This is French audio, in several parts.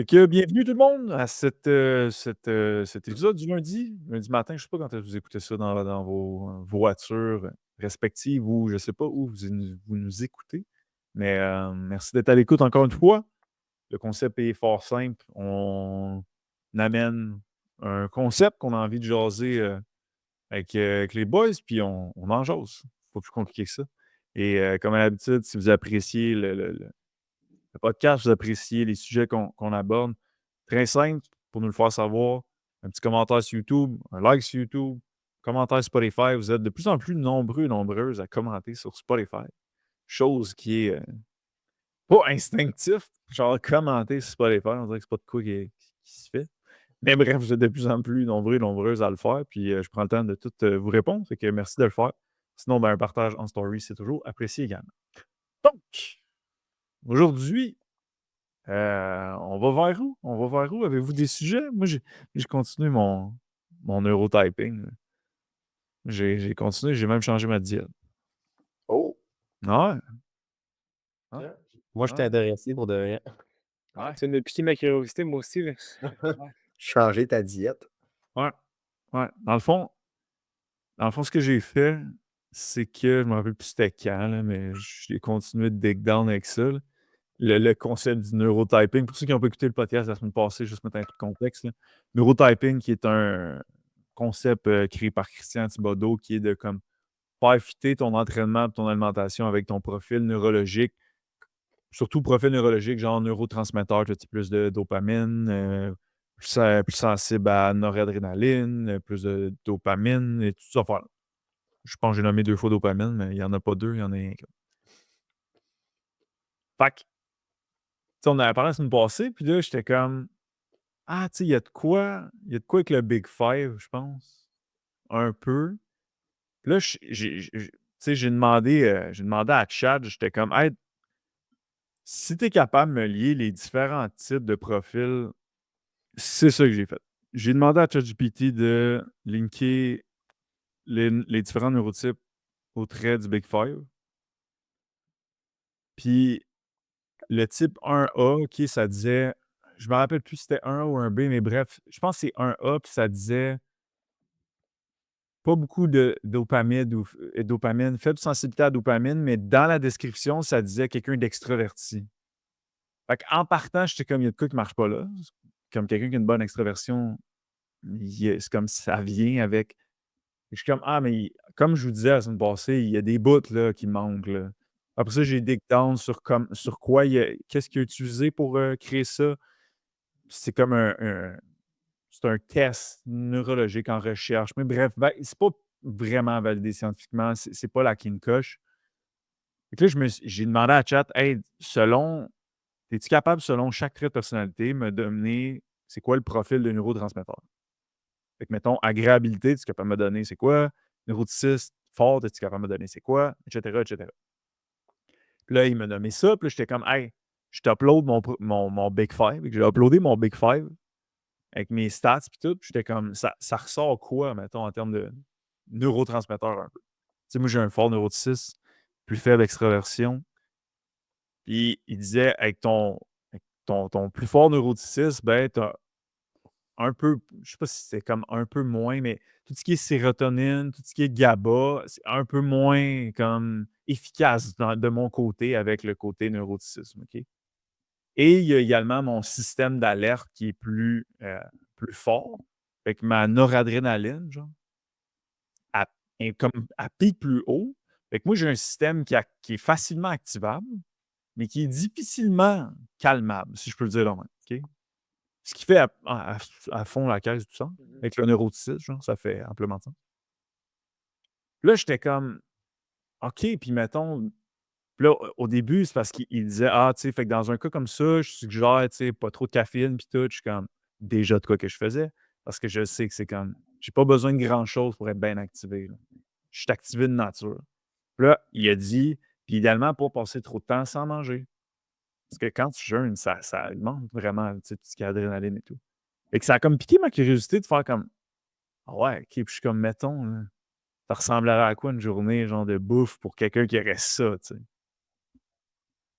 Fait que bienvenue tout le monde à cet épisode du lundi matin. Je sais pas quand est-ce que vous écoutez ça dans vos voitures respectives ou je sais pas où vous nous écoutez. Mais merci d'être à l'écoute encore une fois. Le concept est fort simple. On amène un concept qu'on a envie de jaser avec les boys, puis on en jase. Pas plus compliqué que ça. Et comme à l'habitude, si vous appréciez le podcast, vous appréciez les sujets qu'on aborde, très simple pour nous le faire savoir. Un petit commentaire sur YouTube, un like sur YouTube, commentaire Spotify. Vous êtes de plus en plus nombreux et nombreuses à commenter sur Spotify. Chose qui est pas instinctif. Genre, commenter sur Spotify, on dirait que c'est pas de quoi qui se fait. Mais bref, vous êtes de plus en plus nombreux et nombreuses à le faire. Puis je prends le temps de tout vous répondre. Fait que merci de le faire. Sinon, ben, un partage en story, c'est toujours apprécié également. Donc, aujourd'hui, on va vers où? On va vers où? Avez-vous des sujets? Moi, j'ai continué mon neurotyping, là. J'ai continué, j'ai même changé ma diète. Oh! Ah ouais? Ah, Ah, moi, j'étais ah, intéressé pour de vrai. ouais, Tu viens de piquer ma curiosité, moi aussi, là. Ouais. Changer ta diète. ouais, ouais. Dans le fond, ce que j'ai fait, c'est que je me rappelle plus c'était quand, là, mais j'ai continué de dig down avec ça, là. Le concept du neurotyping. Pour ceux qui n'ont pas écouté le podcast la semaine passée, juste mettre un peu de contexte, là. Neurotyping, qui est un concept créé par Christian Thibodeau, qui est de comme faire fitter ton entraînement et ton alimentation avec ton profil neurologique, surtout profil neurologique, genre neurotransmetteur, tu as plus de dopamine, plus sensible à noradrénaline, plus de dopamine et tout ça. Enfin, je pense que j'ai nommé 2 fois dopamine, mais il n'y en a pas 2, il y en a un. Fait que, tu sais, on en avait parlé la semaine passée, puis là, j'étais comme, ah, tu sais, il y a de quoi avec le Big Five, je pense, un peu. Puis là, tu sais, j'ai demandé à Chad, j'étais comme, hey, si tu es capable de me lier les différents types de profils, c'est ça que j'ai fait. J'ai demandé à ChatGPT de linker les différents neurotypes au trait du Big Five. Puis le type 1A, OK, ça disait, je me rappelle plus si c'était 1A ou un B, mais bref, je pense que c'est 1A, puis ça disait pas beaucoup de dopamine dopamine, faible sensibilité à la dopamine, mais dans la description, ça disait quelqu'un d'extraverti. Fait qu'en partant, j'étais comme, il y a de quoi qui marche pas là. Comme quelqu'un qui a une bonne extraversion, c'est comme ça vient avec. Je suis comme, ah, mais comme je vous disais la semaine passée, il y a des bouts là, qui manquent. Là. Après ça, j'ai dig down sur quoi qu'est-ce qu'il a utilisé pour créer ça. C'est comme c'est un test neurologique en recherche. Mais bref, ben, c'est pas vraiment validé scientifiquement. C'est pas la king coche. Fait que là, j'ai demandé à chat, hey, es-tu capable, selon chaque trait de personnalité, me donner c'est quoi le profil de neurotransmetteur? Fait que, mettons, agréabilité, es-tu capable de me donner c'est quoi? Neuroticiste fort, es-tu capable de me donner c'est quoi? Etc., etc. Puis là, il m'a nommé ça. Puis là, j'étais comme, hey, je t'upload mon Big Five. Fait que j'ai uploadé mon Big Five avec mes stats puis tout. Puis j'étais comme, ça ressort quoi, mettons, en termes de neurotransmetteurs un peu? Tu sais, moi, j'ai un fort neuroticiste, plus faible extraversion. Puis il disait, avec ton plus fort neuroticisme, ben, t'as un peu, je sais pas si c'est comme un peu moins, mais tout ce qui est sérotonine, tout ce qui est GABA, c'est un peu moins comme efficace de mon côté avec le côté neuroticisme, OK? Et il y a également mon système d'alerte qui est plus fort. Fait que ma noradrénaline, genre, elle pique plus haut. Fait que moi, j'ai un système qui est facilement activable, mais qui est difficilement calmable, si je peux le dire de même, OK? Ce qui fait à fond la caisse du sang. Mmh. Avec le neuroticisme, genre, ça fait amplement de sens. Là, j'étais comme, OK, puis mettons, puis là, au début, c'est parce qu'il disait, ah, tu sais, fait que dans un cas comme ça, je suggère, tu sais, pas trop de caféine, puis tout. Je suis comme, déjà de quoi que je faisais, parce que je sais que c'est comme, j'ai pas besoin de grand-chose pour être bien activé, là. Je suis activé de nature. Puis là, il a dit, puis idéalement, pas passer trop de temps sans manger. Parce que quand tu jeûnes, ça augmente vraiment, tu sais, tout ce qui est adrénaline et tout. Et que ça a comme piqué ma curiosité de faire comme, ah ouais, OK, puis je suis comme, mettons, là, ça ressemblerait à quoi une journée, genre, de bouffe pour quelqu'un qui aurait ça, tu sais?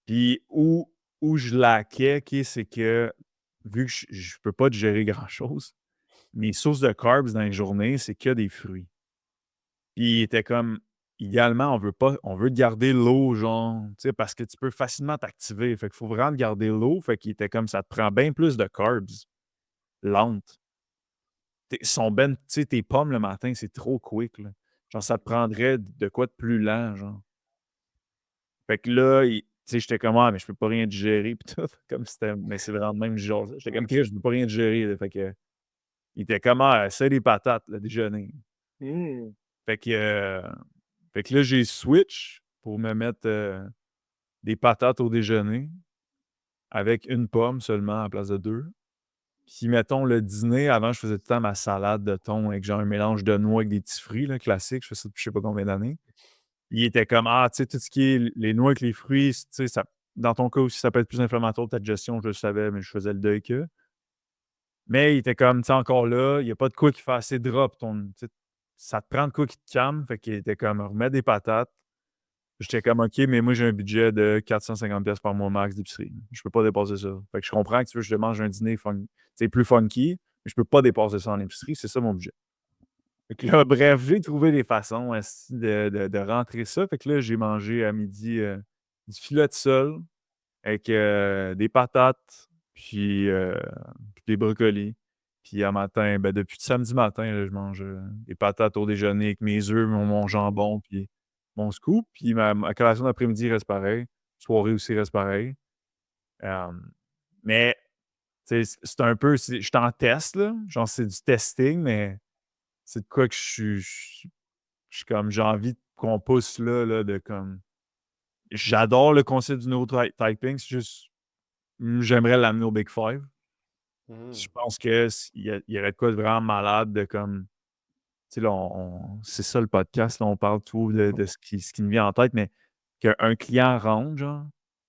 Puis où je laquais, OK, c'est que vu que je peux pas digérer grand-chose, mes sources de carbs dans les journées, c'est que des fruits. Puis il était comme, idéalement, on veut garder l'eau, genre, tu sais, parce que tu peux facilement t'activer. Fait qu'il faut vraiment garder l'eau. Fait qu'il était comme, ça te prend bien plus de carbs lentes. Tu sais, tes pommes le matin, c'est trop quick, là. Genre, ça te prendrait de quoi de plus lent, genre. Fait que là, tu sais, j'étais comme, ah, mais je peux pas rien digérer, pis tout. Comme c'était, mais c'est vraiment de même, genre, j'étais comme, Chris, je peux pas rien digérer, là. Fait que, il était comme, ah, essaie des patates, le déjeuner. Mmh. Fait que, fait que là, j'ai switch pour me mettre des patates au déjeuner avec une pomme seulement à la place de deux. Puis, mettons, le dîner, avant, je faisais tout le temps ma salade de thon avec genre un mélange de noix avec des petits fruits, là, classique. Je fais ça depuis je sais pas combien d'années. Il était comme, ah, tu sais, tout ce qui est les noix avec les fruits, tu sais, ça, dans ton cas aussi, ça peut être plus inflammatoire de ta digestion, je le savais, mais je faisais le deuil que. Mais il était comme, tu sais, encore là, il n'y a pas de quoi qui fait assez drop. Tu sais, ça te prend de quoi qui te calme. Fait qu'il était comme, remets des patates. J'étais comme, OK, mais moi, j'ai un budget de 450$ par mois max d'épicerie. Je peux pas dépasser ça. Fait que je comprends que tu veux que je mange un dîner plus funky, mais je peux pas dépasser ça en épicerie. C'est ça mon budget. Fait que là, bref, j'ai trouvé des façons esti, de rentrer ça. Fait que là, j'ai mangé à midi du filet de sol avec des patates, puis des brocolis. Puis à matin, ben, depuis samedi matin, là, je mange des patates au déjeuner avec mes œufs, mon jambon, puis mon scoop. Puis ma collation d'après-midi reste pareil. Soirée aussi reste pareil. Euh, mais tu sais, c'est un peu, je suis en test, là. Genre, c'est du testing, mais c'est de quoi que je suis comme, j'ai envie qu'on pousse là, de comme. J'adore le concept du neurotyping, c'est juste, j'aimerais l'amener au Big Five. Je Mmh. pense que il y aurait de quoi de vraiment malade de comme. Tu sais, là, c'est ça le podcast, là, on parle tout de ce qui me vient en tête, mais qu'un client rentre, genre,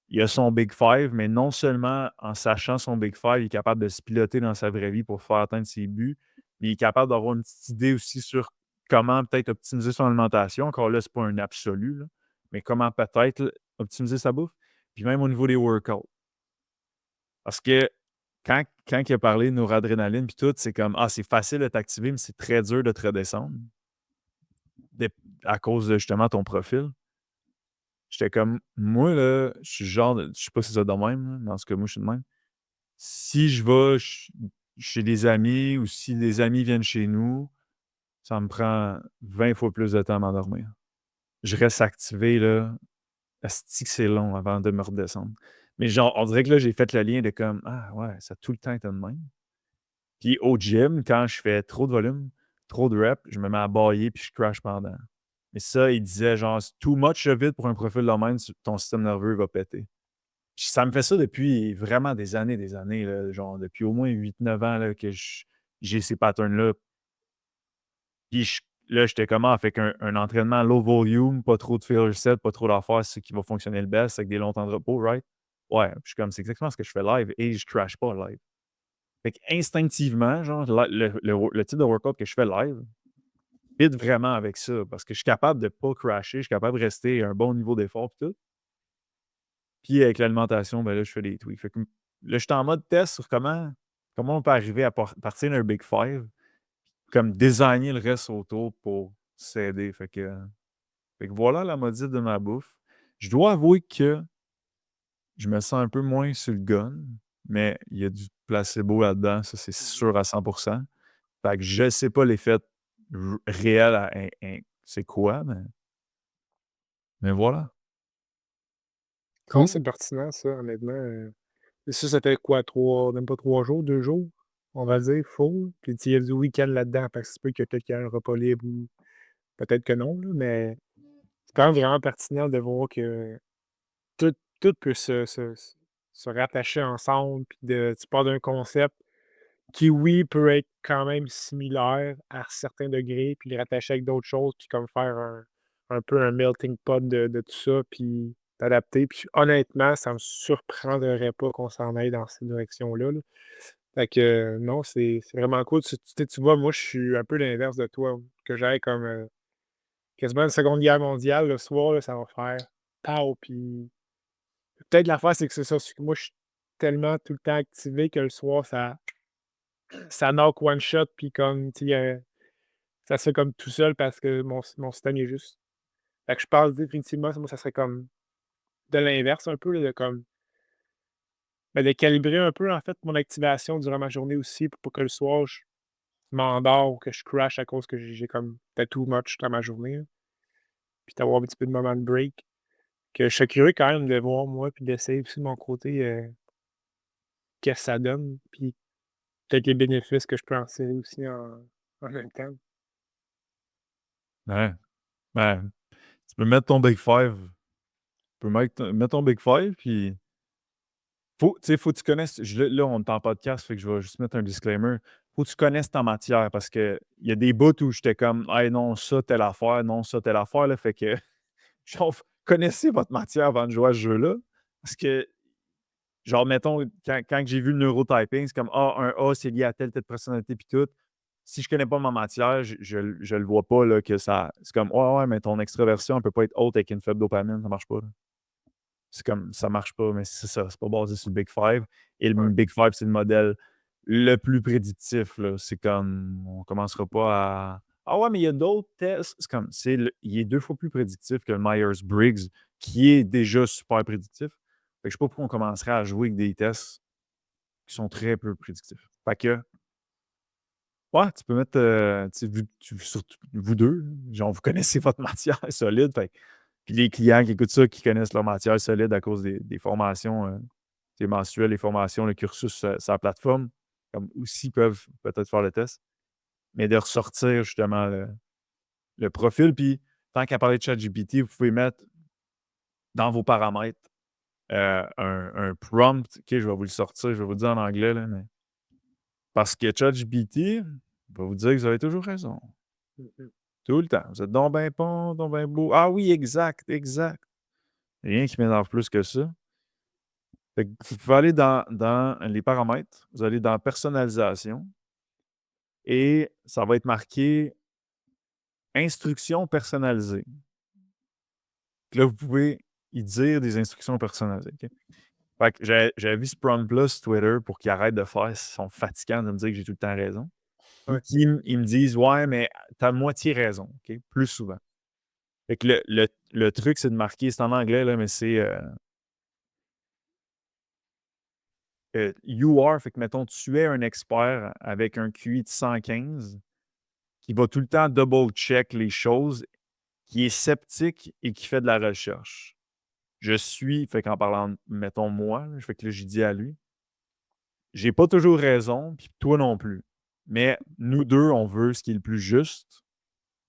il a son Big Five, mais non seulement en sachant son Big Five, il est capable de se piloter dans sa vraie vie pour faire atteindre ses buts, mais il est capable d'avoir une petite idée aussi sur comment peut-être optimiser son alimentation. Encore là, c'est pas un absolu, là, mais comment peut-être là, optimiser sa bouffe. Puis même au niveau des workouts. Parce que quand il a parlé de noradrénaline puis tout, c'est comme, ah, c'est facile de t'activer, mais c'est très dur de te redescendre à cause de justement ton profil. J'étais comme, moi, là, je suis genre, je sais pas si c'est de même, là, mais en tout cas, moi, je suis de même. Si je vais chez des amis ou si des amis viennent chez nous, ça me prend 20 fois plus de temps à m'endormir. Je reste activé, là. Asti que c'est long avant de me redescendre. Mais genre, on dirait que là, j'ai fait le lien de comme, ah ouais, ça a tout le temps été de même. Puis au gym, quand je fais trop de volume, trop de reps, je me mets à bâiller puis je crash pendant. Mais ça, il disait genre, c'est too much de vide pour un profil de même, ton système nerveux va péter. Puis ça me fait ça depuis vraiment des années, là, genre depuis au moins 8 9 ans là, que j'ai ces patterns-là. Puis là, j'étais comment? Fait qu'un entraînement low volume, pas trop de failure set, pas trop d'affaires, c'est ce qui va fonctionner le best, avec des longs temps de repos, right? Ouais, puis je suis comme, c'est exactement ce que je fais live et je crash pas live. Fait qu'instinctivement, genre, le type de workout que je fais live fit vraiment avec ça parce que je suis capable de pas crasher, je suis capable de rester à un bon niveau d'effort pis tout. Puis avec l'alimentation, ben là, je fais des tweaks. Fait que là, je suis en mode test sur comment on peut arriver à partir d'un Big Five, comme designer le reste autour pour s'aider. Fait que voilà la modif de ma bouffe. Je dois avouer que je me sens un peu moins sur le gun, mais il y a du placebo là-dedans, ça c'est Mmh. sûr à 100%. Fait que je sais pas l'effet réel c'est quoi, mais voilà. Ah, Cool. c'est pertinent ça, honnêtement, et ça fait quoi? 3, même pas 3 jours, 2 jours, on va dire, full? Puis il y a du week-end là-dedans, fait que ça se peut que peut-être qu'il y a un repas libre ou peut-être que non, là, mais c'est quand même vraiment pertinent de voir que tout peut se rattacher ensemble, puis tu pars d'un concept qui, oui, peut être quand même similaire à certains degrés, puis les rattacher avec d'autres choses, puis comme faire un peu un melting pot de tout ça, puis t'adapter. Puis honnêtement, ça me surprendrait pas qu'on s'en aille dans cette direction-là, là. Fait que non, c'est vraiment cool. Tu vois, moi, je suis un peu l'inverse de toi, que j'aille comme, quasiment une Seconde Guerre mondiale le soir, là, ça va faire pow, puis peut-être l'affaire, c'est que c'est ça, c'est que moi, je suis tellement tout le temps activé que le soir, ça knock one shot, puis comme, tu sais, ça se fait comme tout seul parce que mon système il est juste. Fait que je pense définitivement, moi, ça serait comme de l'inverse un peu, là, de comme, de calibrer un peu, en fait, mon activation durant ma journée aussi pour pas que le soir, je m'endors ou que je crash à cause que j'ai comme fait too much dans ma journée, là. Puis d'avoir un petit peu de moment de break. Que je serais curieux quand même de voir moi, puis d'essayer aussi de mon côté, qu'est-ce que ça donne, puis peut-être les bénéfices que je peux en tirer aussi en même temps. Ouais. Ben, tu peux mettre ton Big Five. Tu peux mettre ton Big Five, puis faut que tu connaisses. Là, on est en podcast, fait que je vais juste mettre un disclaimer. Faut que tu connaisses ta matière parce qu'il y a des bouts où j'étais comme, hey, non, ça, telle affaire, non, ça, telle affaire. Là, fait que, genre, connaissez votre matière avant de jouer à ce jeu-là. Parce que, genre, mettons, quand j'ai vu le neurotyping, c'est comme, ah, un A, c'est lié à telle personnalité, puis tout. Si je connais pas ma matière, je le vois pas, là, que ça. C'est comme, ouais, mais ton extraversion, elle peut pas être haute avec une faible dopamine, ça marche pas, là. C'est comme, ça marche pas, mais c'est ça, c'est pas basé sur le Big Five. Et le Ouais. Big Five, c'est le modèle le plus prédictif, là. C'est comme, on commencera pas à. Ah ouais, mais il y a d'autres tests. C'est comme, il est 2 fois plus prédictif que le Myers-Briggs, qui est déjà super prédictif. Fait que je sais pas pourquoi on commencerait à jouer avec des tests qui sont très peu prédictifs. Fait que, ouais, tu peux mettre, tu sais, surtout vous deux, genre, vous connaissez votre matière solide. Puis les clients qui écoutent ça, qui connaissent leur matière solide à cause des formations mensuelles, les formations, le cursus sur la plateforme, comme aussi peuvent peut-être faire le test, mais de ressortir justement le profil. Puis tant qu'à parler de ChatGPT, vous pouvez mettre dans vos paramètres un prompt. OK, je vais vous le sortir, je vais vous le dire en anglais, là, mais parce que ChatGPT va vous dire que vous avez toujours raison. Mmh mh. Tout le temps. Vous êtes donc bien bon, donc bien beau. Ah oui, exact, exact. Rien qui m'énerve plus que ça. Fait que vous pouvez aller dans les paramètres, vous allez dans personnalisation et ça va être marqué instructions personnalisées. Là, vous pouvez y dire des instructions personnalisées. OK? Fait que j'avais vu ce prompt-là sur Twitter pour qu'ils arrêtent de faire, ils sont fatigants de me dire que j'ai tout le temps raison. Puis Ouais. ils me disent, ouais, mais t'as moitié raison, OK? Plus souvent. Fait que le truc, c'est de marquer, c'est en anglais, là, mais c'est you are, fait que mettons, tu es un expert avec un QI de 115 qui va tout le temps double-check les choses, qui est sceptique et qui fait de la recherche. Je suis, fait qu'en parlant, mettons moi, là, fait que là, j'ai dit à lui, j'ai pas toujours raison, puis toi non plus. Mais nous deux, on veut ce qui est le plus juste.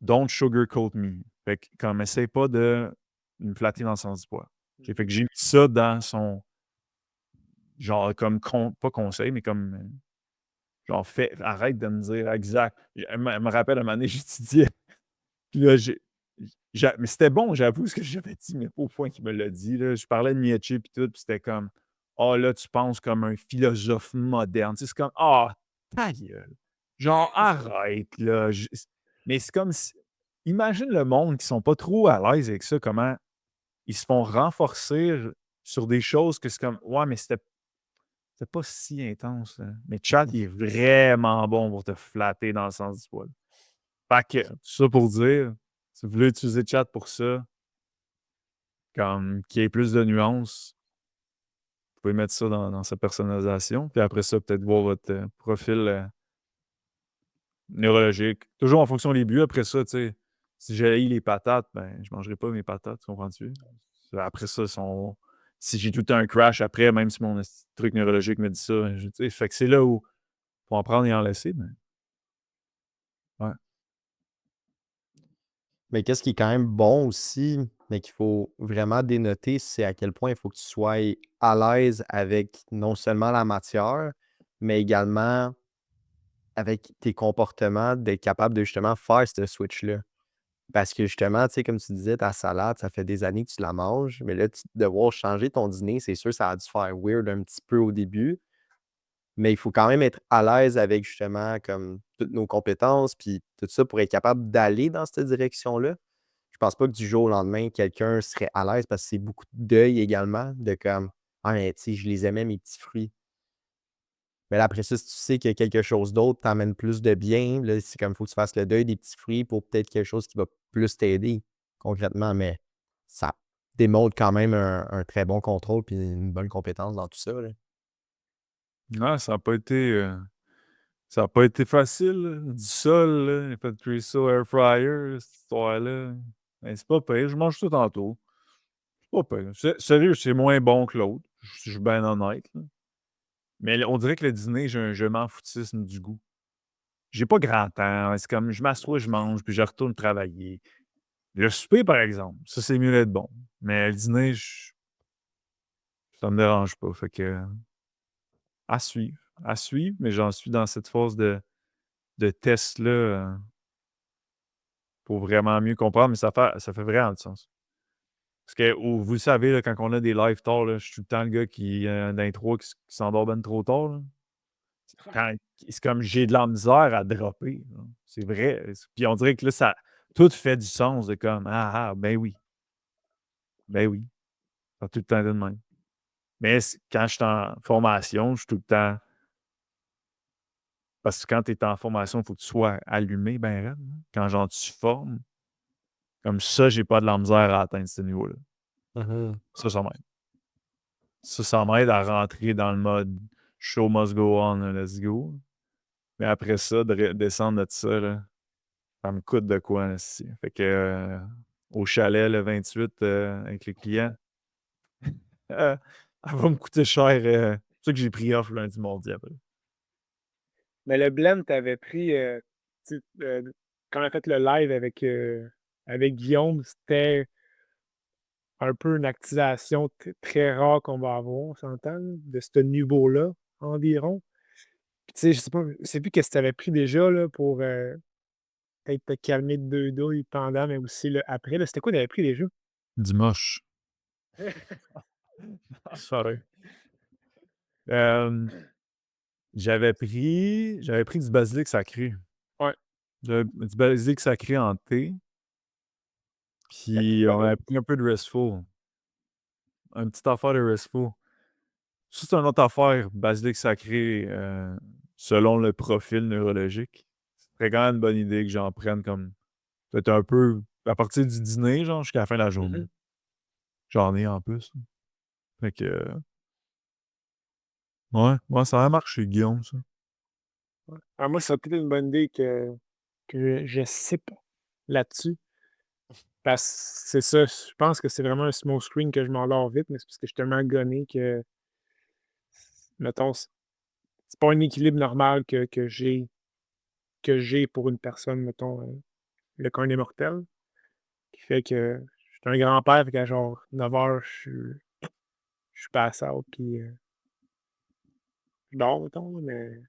Don't sugarcoat me. Fait que, comme, essaye pas de me flatter dans le sens du poil. OK? Fait que j'ai mis ça dans son, genre, comme, pas conseil, mais comme, genre, arrête de me dire exact. Elle me rappelle, à un moment donné, j'étudiais. Puis là, mais c'était bon, j'avoue, ce que j'avais dit, mais pas au point qu'il me l'a dit, là. Je parlais de Nietzsche puis tout, puis c'était comme: «Ah là, tu penses comme un philosophe moderne». Tu sais, c'est comme: «Ah, ta gueule! Genre, arrête là!» Mais c'est comme si imagine le monde qui sont pas trop à l'aise avec ça, comment ils se font renforcer sur des choses que c'est comme: «Ouais, mais c'était pas si intense, là». Mais Chat, il est vraiment bon pour te flatter dans le sens du poil. Fait que, tout ça pour dire, si vous voulez utiliser Chat pour ça, comme qu'il y ait plus de nuances, vous pouvez mettre ça dans sa personnalisation. Puis après ça, peut-être voir votre profil neurologique. Toujours en fonction des buts. Après ça, tu sais, si j'ai les patates, ben, je ne mangerai pas mes patates, tu comprends-tu? Après ça, si j'ai tout le temps un crash après, même si mon truc neurologique me dit ça, tu sais, fait que c'est là où il faut en prendre et en laisser. Mais, ouais. Mais qu'est-ce qui est quand même bon aussi, mais qu'il faut vraiment dénoter, c'est à quel point il faut que tu sois à l'aise avec non seulement la matière, mais également avec tes comportements, d'être capable de justement faire ce switch-là. Parce que justement, tu sais, comme tu disais, ta salade, ça fait des années que tu la manges, mais là, devoir changer ton dîner, c'est sûr, ça a dû faire weird un petit peu au début. Mais il faut quand même être à l'aise avec justement comme toutes nos compétences, puis tout ça pour être capable d'aller dans cette direction-là. Je pense pas que du jour au lendemain, quelqu'un serait à l'aise parce que c'est beaucoup de deuil également, de comme Ah, mais tu sais, je les aimais, mes petits fruits. Mais là, après ça, si tu sais qu'il y a quelque chose d'autre t'amène plus de bien, là, c'est comme il faut que tu fasses le deuil des petits fruits pour peut-être quelque chose qui va plus t'aider concrètement, mais ça démontre quand même un très bon contrôle puis une bonne compétence dans tout ça, là. Non, ça a pas été facile, là. Du sol, là, j'ai fait cuire ça au air fryer, cette histoire-là. Mais c'est pas pire, je mange ça tantôt. C'est pas pire. Sérieux, c'est moins bon que l'autre, je suis bien honnête, là. Mais on dirait que le dîner, j'ai un je m'en foutisme du goût. J'ai pas grand temps, c'est comme je m'assois, je mange, puis je retourne travailler. Le souper, par exemple, ça, c'est mieux d'être bon. Mais le dîner, ça me dérange pas. Fait que, à suivre, mais j'en suis dans cette phase de test-là, pour vraiment mieux comprendre, mais ça fait vraiment du sens. Parce que, vous le savez, là, quand on a des lives tard, là, je suis tout le temps le gars dans les 3 qui s'endort ben trop tard, là. Quand c'est comme j'ai de la misère à dropper, là. C'est vrai. Puis on dirait que là, ça tout fait du sens de comme: «Ah, ah, ben oui, ça a tout le temps été de même». Mais quand je suis en formation, je suis tout le temps parce que quand tu es en formation, il faut que tu sois allumé ben raide, là. Quand genre tu formes, comme ça, j'ai pas de la misère à atteindre ce niveau-là. Mmh. Ça m'aide. Ça m'aide à rentrer dans le mode show must go on, let's go. Mais après ça, de descendre de ça, là, ça me coûte de quoi, esti. Fait que, au chalet le 28, avec les clients, elle va me coûter cher, c'est pour ça que j'ai pris off lundi, mardi après. Mais le blend, tu avais pris, tu sais, quand on a fait le live avec Guillaume, c'était un peu une activation très rare qu'on va avoir, on s'entend, là, de ce niveau-là environ. Puis tu sais, je sais plus qu'est-ce que tu avais pris déjà là, pour, peut-être te calmer de 2 douilles pendant, mais aussi le après, là. C'était quoi tu avais pris déjà? Dimanche. Sorry. Hem, j'avais pris du basilic sacré. Ouais, J'avais du basilic sacré en thé, puis on avait pris un peu de Restful, une petite affaire de Restful. Ça, c'est une autre affaire, basilic sacré, selon le profil neurologique. Ce serait quand même une bonne idée que j'en prenne comme peut-être un peu à partir du dîner, genre jusqu'à la fin de la journée. mmh J'en ai en plus, là. Fait que, ouais, ça a marché, Guillaume, ça. ouais. Alors moi, ça serait peut-être une bonne idée que je sippe là-dessus. Parce que c'est ça, je pense que c'est vraiment un small screen que je m'endors vite, mais c'est parce que je suis tellement gonné que, mettons, c'est pas un équilibre normal que j'ai pour une personne, mettons, le commun mortel, qui fait que je suis un grand-père, fait qu'à genre 9 heures, je suis pass out puis, je dors, mettons, mais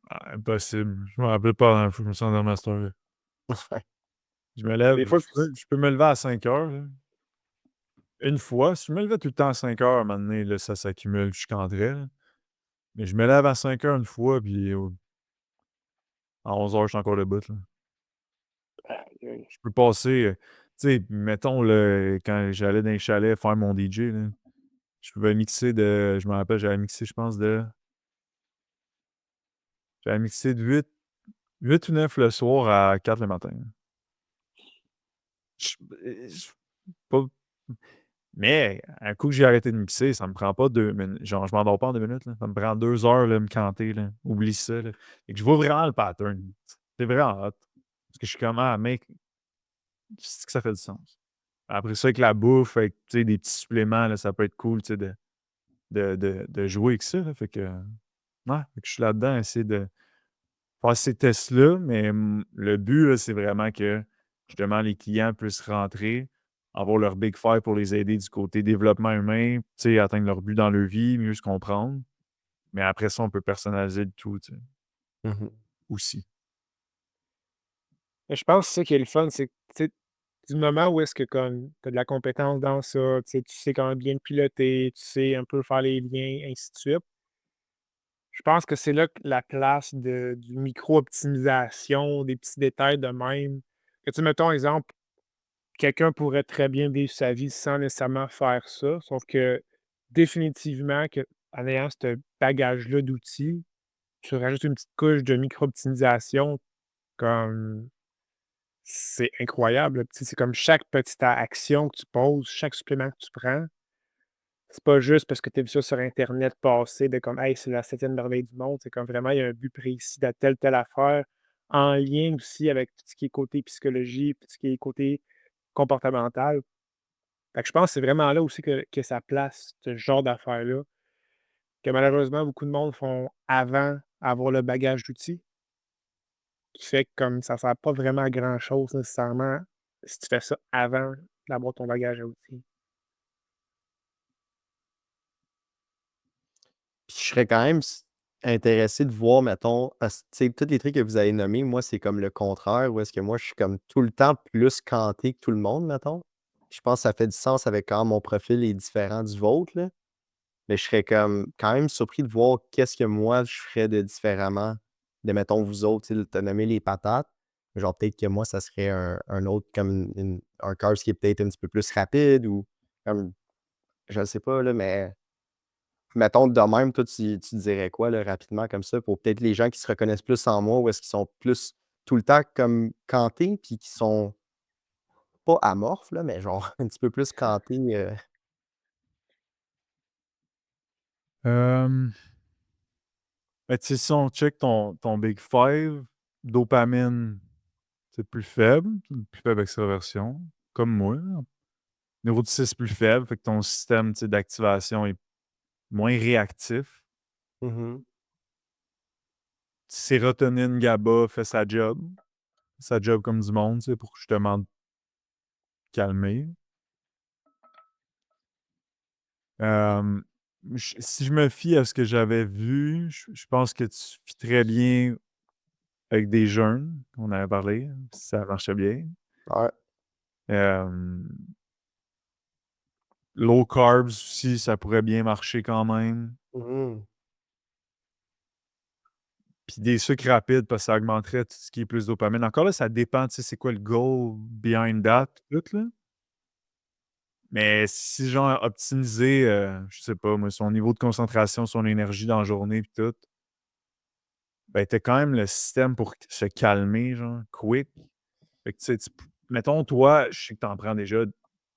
Ah, impossible. Je me rappelle pas, faut que je me sens dans ma story. Je me lève, des fois, je peux me lever à 5 heures, là. Une fois, si je me levais tout le temps à 5 heures, à un moment donné, là, ça s'accumule, je canterais, là. Mais je me lève à 5 heures une fois, puis à 11 heures, je suis encore debout, là. aïe, Je peux passer, tu sais, mettons, là, quand j'allais dans les chalets faire mon DJ, là, je me rappelle, j'avais mixé, je pense, de 8 ou 9 le soir à 4 le matin. Je pas mais un coup que j'ai arrêté de mixer, ça me prend pas 2 minutes. Genre, je m'endors pas en 2 minutes, là. Ça me prend 2 heures, là, me canter, là. Oublie ça, là. Et que je vois vraiment le pattern. C'est vraiment hot. Parce que je suis comme: «Ah mec, c'est que ça fait du sens». Après ça, avec la bouffe, avec, tu sais, des petits suppléments, là, ça peut être cool, tu sais, de jouer avec ça, là. Fait que, ouais, fait que je suis là-dedans à essayer de faire ces tests-là, mais le but, là, c'est vraiment que, justement, les clients puissent rentrer, avoir leur big five pour les aider du côté développement humain, tu sais, atteindre leur but dans leur vie, mieux se comprendre. Mais après ça, on peut personnaliser le tout, tu sais, Mmh. aussi. mais je pense que c'est ça qui est le fun, c'est que, tu sais, du moment où est-ce que comme tu as de la compétence dans ça, tu sais comment bien le piloter, tu sais un peu faire les liens, ainsi de suite. Je pense que c'est là que la place du micro-optimisation, des petits détails de même. Que tu mettons exemple, quelqu'un pourrait très bien vivre sa vie sans nécessairement faire ça, sauf que définitivement qu'en ayant ce bagage-là d'outils, tu rajoutes une petite couche de micro-optimisation comme c'est incroyable, là. Tu sais, c'est comme chaque petite action que tu poses, chaque supplément que tu prends, c'est pas juste parce que tu as vu ça sur internet passer de comme: «Hey, c'est la septième merveille du monde». C'est comme vraiment il y a un but précis de telle affaire, en lien aussi avec tout ce qui est côté psychologie, puis tout ce qui est côté comportemental. Fait que je pense que c'est vraiment là aussi que ça place ce genre d'affaires-là, que malheureusement beaucoup de monde font avant avoir le bagage d'outils, qui fait que comme ça sert pas vraiment à grand chose nécessairement si tu fais ça avant d'avoir ton bagage à outils. Puis je serais quand même intéressé de voir, mettons, parce que, tu sais, tous les trucs que vous avez nommés, moi, c'est comme le contraire, où est-ce que moi, je suis comme tout le temps plus canté que tout le monde, mettons. Je pense que ça fait du sens avec quand mon profil est différent du vôtre, là. Mais je serais comme quand même surpris de voir qu'est-ce que moi, je ferais de différemment de, mettons, vous autres. Tu as nommé les patates. Genre, peut-être que moi, ça serait un autre, comme un carbs qui est peut-être un petit peu plus rapide ou comme, je ne sais pas, là, mais mettons de même, toi, tu dirais quoi, là, rapidement, comme ça, pour peut-être les gens qui se reconnaissent plus en moi ou est-ce qu'ils sont plus tout le temps comme cantés, puis qui sont pas amorphes, là, mais genre un petit peu plus cantés. Hem, ben, tu sais, si on check ton Big Five, dopamine, c'est plus faible extraversion, comme moi. Neuroticisme plus faible, fait que ton système, tu sais, d'activation est moins réactif. Mhm, Sérotonine, GABA fait sa job comme du monde, tu sais, pour justement te calmer. Hem, si je me fie à ce que j'avais vu, je pense que tu fitterais bien avec des jeûnes, on avait parlé, ça marchait bien. ouais. Hem, Low carbs aussi, ça pourrait bien marcher quand même. Mhm, Puis des sucres rapides parce que ça augmenterait tout ce qui est plus dopamine. Encore là, ça dépend, tu sais, c'est quoi le goal behind that, tout là. Mais si genre optimiser, je sais pas moi, son niveau de concentration, son énergie dans la journée puis tout, ben, tu quand même le système pour se calmer, genre, quick. Fait que, tu sais, mettons, toi, je sais que tu en prends déjà, tu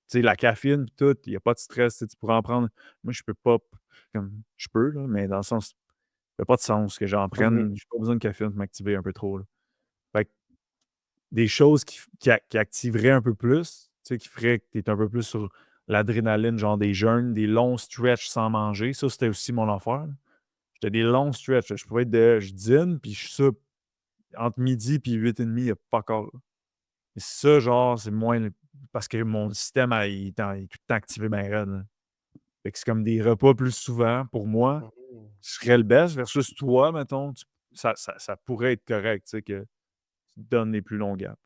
sais, la caféine pis tout, il y a pas de stress, tu sais, tu pourrais en prendre. Moi, je peux pas, comme je peux, là, mais dans le sens, ça fait pas de sens que j'en mhm, prenne. J'ai pas besoin de caféine pour m'activer un peu trop, là. Fait que des choses qui activeraient un peu plus, tu sais, qui feraient que tu es un peu plus sur l'adrénaline, genre des jeûnes, des longs stretches sans manger. Ça, c'était aussi mon affaire, là. J'étais des longs stretches, là. Je pouvais être je dîne, puis je soupe entre midi puis 8h30, il y a pas encore. Et ça, genre, c'est moins parce que mon système, il est tout le temps activé ben raide, là. Fait que c'est comme des repas plus souvent pour moi, mhm. ce serait le best versus toi, mettons, ça pourrait être correct, tu sais, que tu te donnes les plus longs gaps.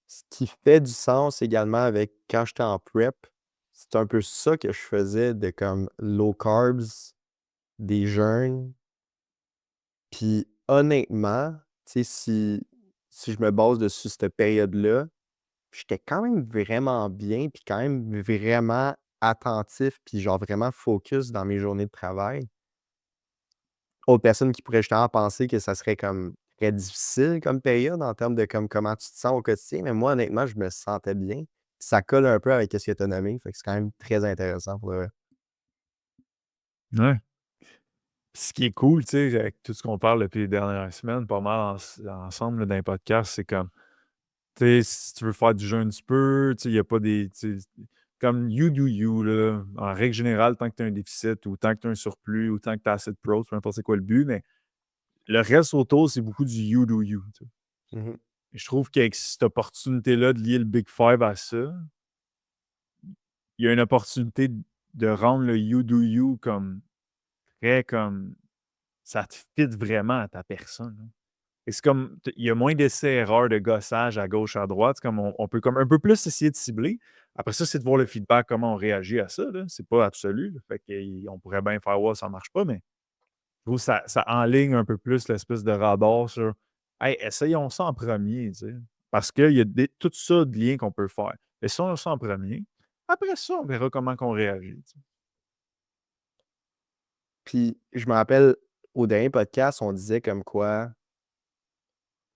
Ce qui fait du sens également avec quand j'étais en prep, c'est un peu ça que je faisais de comme low carbs, des jeûnes. Puis honnêtement, tu sais, si je me base dessus cette période-là, j'étais quand même vraiment bien, puis quand même vraiment attentif, puis genre vraiment focus dans mes journées de travail. Autre personne qui pourrait justement penser que ça serait comme très difficile comme période en termes de comme comment tu te sens au quotidien, mais moi honnêtement, je me sentais bien. Ça colle un peu avec ce que tu as nommé, fait que c'est quand même très intéressant pour le vrai. Ouais. Ce qui est cool, tu sais, avec tout ce qu'on parle depuis les dernières semaines, pas mal ensemble là, dans les podcasts, c'est comme, tu sais, si tu veux faire du jeûne, tu peux, tu sais, il y a pas des, tu sais, comme you do you, là. En règle générale, tant que tu as un déficit ou tant que tu as un surplus ou tant que tu as assez de pros, peu importe c'est quoi le but, mais le reste autour, c'est beaucoup du you do you, tu sais. Mmh. Et je trouve qu'avec cette opportunité-là de lier le Big Five à ça, il y a une opportunité de rendre le you do you comme très comme ça te fit vraiment à ta personne, hein. Et c'est comme, il y a moins d'essais-erreurs, de gossage à gauche, à droite. C'est comme on peut comme un peu plus essayer de cibler. Après ça, c'est de voir le feedback, comment on réagit à ça, là. C'est pas absolu, là. Fait qu'on pourrait bien faire: «Ouais, ça marche pas», mais je trouve que ça enligne un peu plus l'espèce de radar sur: «Hey, essayons ça en premier», tu sais. Parce qu'il y a tout ça de liens qu'on peut faire. Laissons ça en premier. Après ça, on verra comment qu'on réagit. Puis je me rappelle, au dernier podcast, on disait comme quoi,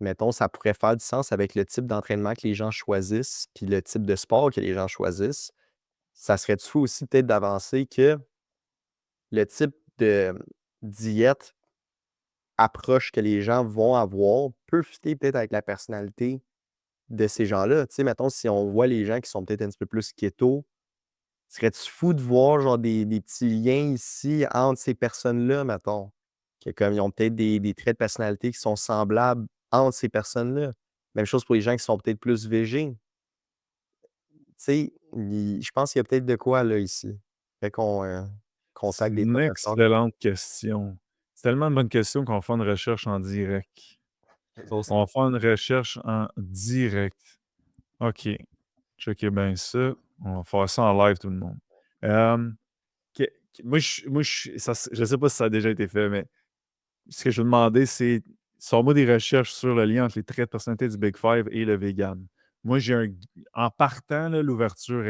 mettons, ça pourrait faire du sens avec le type d'entraînement que les gens choisissent, puis le type de sport que les gens choisissent. Ça serait-tu fou aussi peut-être d'avancer que le type de diète, approche que les gens vont avoir peut fitter peut-être avec la personnalité de ces gens-là. Tu sais, mettons, si on voit les gens qui sont peut-être un petit peu plus keto, serais-tu fou de voir genre des petits liens ici entre ces personnes-là, mettons? Que comme ils ont peut-être des traits de personnalité qui sont semblables entre ces personnes-là. Même chose pour les gens qui sont peut-être plus végés. Tu sais, je pense qu'il y a peut-être de quoi là ici. Fait qu'on C'est contacte des une professeurs. excellente question. C'est tellement une bonne question qu'on va faire une recherche en direct. On va faire une recherche en direct. OK. Checkez bien ça. On va faire ça en live, tout le monde. Je ne sais pas si ça a déjà été fait, mais ce que je vais demander, c'est sors-moi des recherches sur le lien entre les traits de personnalité du Big Five et le vegan. Moi, en partant, là, l'ouverture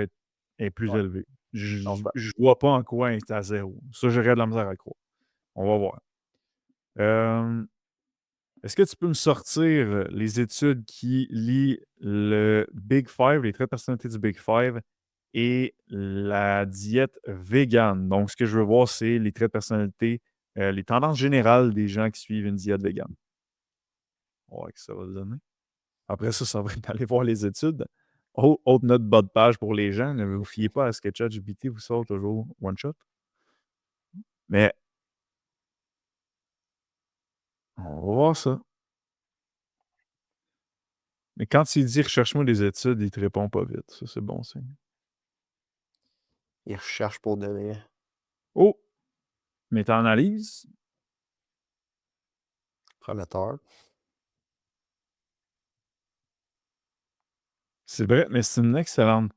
est plus Ouais, élevée. non, Je c'est pas- ne vois pas en quoi elle est à zéro. Ça, j'aurais de la misère à le croire. On va voir. Euh, Est-ce que tu peux me sortir les études qui lient le Big Five, les traits de personnalité du Big Five et la diète végane? Donc, ce que je veux voir, c'est les traits de personnalité, les tendances générales des gens qui suivent une diète végane. On va voir ce que ça va donner. Après ça, ça va être d'aller voir les études. Autre note bas de page pour les gens, ne vous fiez pas à ce que ChatGPT vous sort toujours one shot. Mais on va voir ça. Mais quand il dit recherche-moi des études, il te répond pas vite. Ça, c'est bon signe. Ils recherchent pour de vrai. Oh! Méta-analyse. Prometteur. C'est vrai, mais c'est une excellente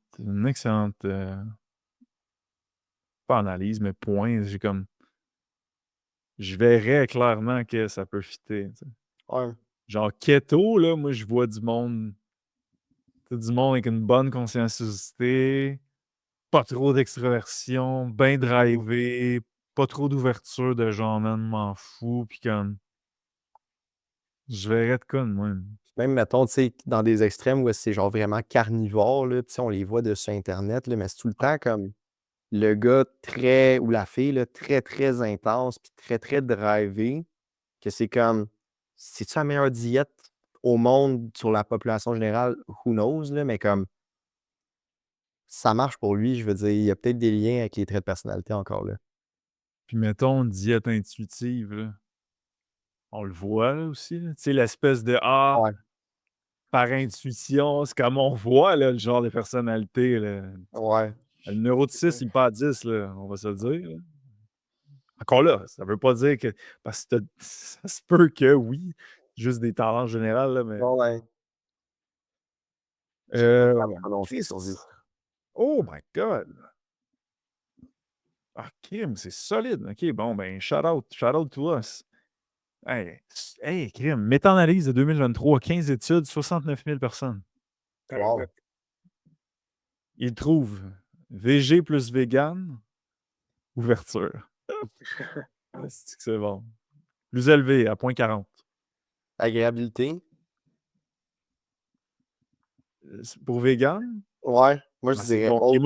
pas analyse, mais point. Je verrais clairement que ça peut fitter. Tu sais. Ouais. Genre keto, là, moi je vois du monde avec une bonne conscienciosité, pas trop d'extraversion, bien drivé, pas trop d'ouverture de genre, man, m'en fous, puis comme, je verrais de quoi de moi. Même, mettons, tu sais, dans des extrêmes où c'est genre vraiment carnivore, là, tu sais, on les voit de sur Internet, là, mais c'est tout le temps comme le gars très, ou la fille, là, très, très intense, puis très, très drivé, que c'est comme, c'est-tu la meilleure diète au monde sur la population générale? Who knows, là, mais comme, ça marche pour lui, je veux dire, il y a peut-être des liens avec les traits de personnalité encore là. Puis mettons une diète intuitive, là. On le voit là, aussi. Là. Tu sais, l'espèce de Ouais, par intuition, c'est comme on voit là, le genre de personnalité. Là. ouais. Le numéro de 6, il n'est pas à 10, là, on va se le dire. Là. Encore là, ça ne veut pas dire que. Parce que ça se peut que oui, juste des talents généraux, là, mais. Ouais, ouais. J'ai pas le temps de prononcer Chris. sur lui. Oh my God! Ah, Kim, c'est solide. OK, bon, ben, shout out to us. Hey, Kim, méta-analyse de 2023, 15 études, 69 000 personnes. Wow. Tabarouette. Ils trouvent VG plus vegan, ouverture. C'est que c'est bon. Plus élevé, à 0,40. Agréabilité? Pour vegan, Ouais, moi je c'est dirais bon. OK, haute.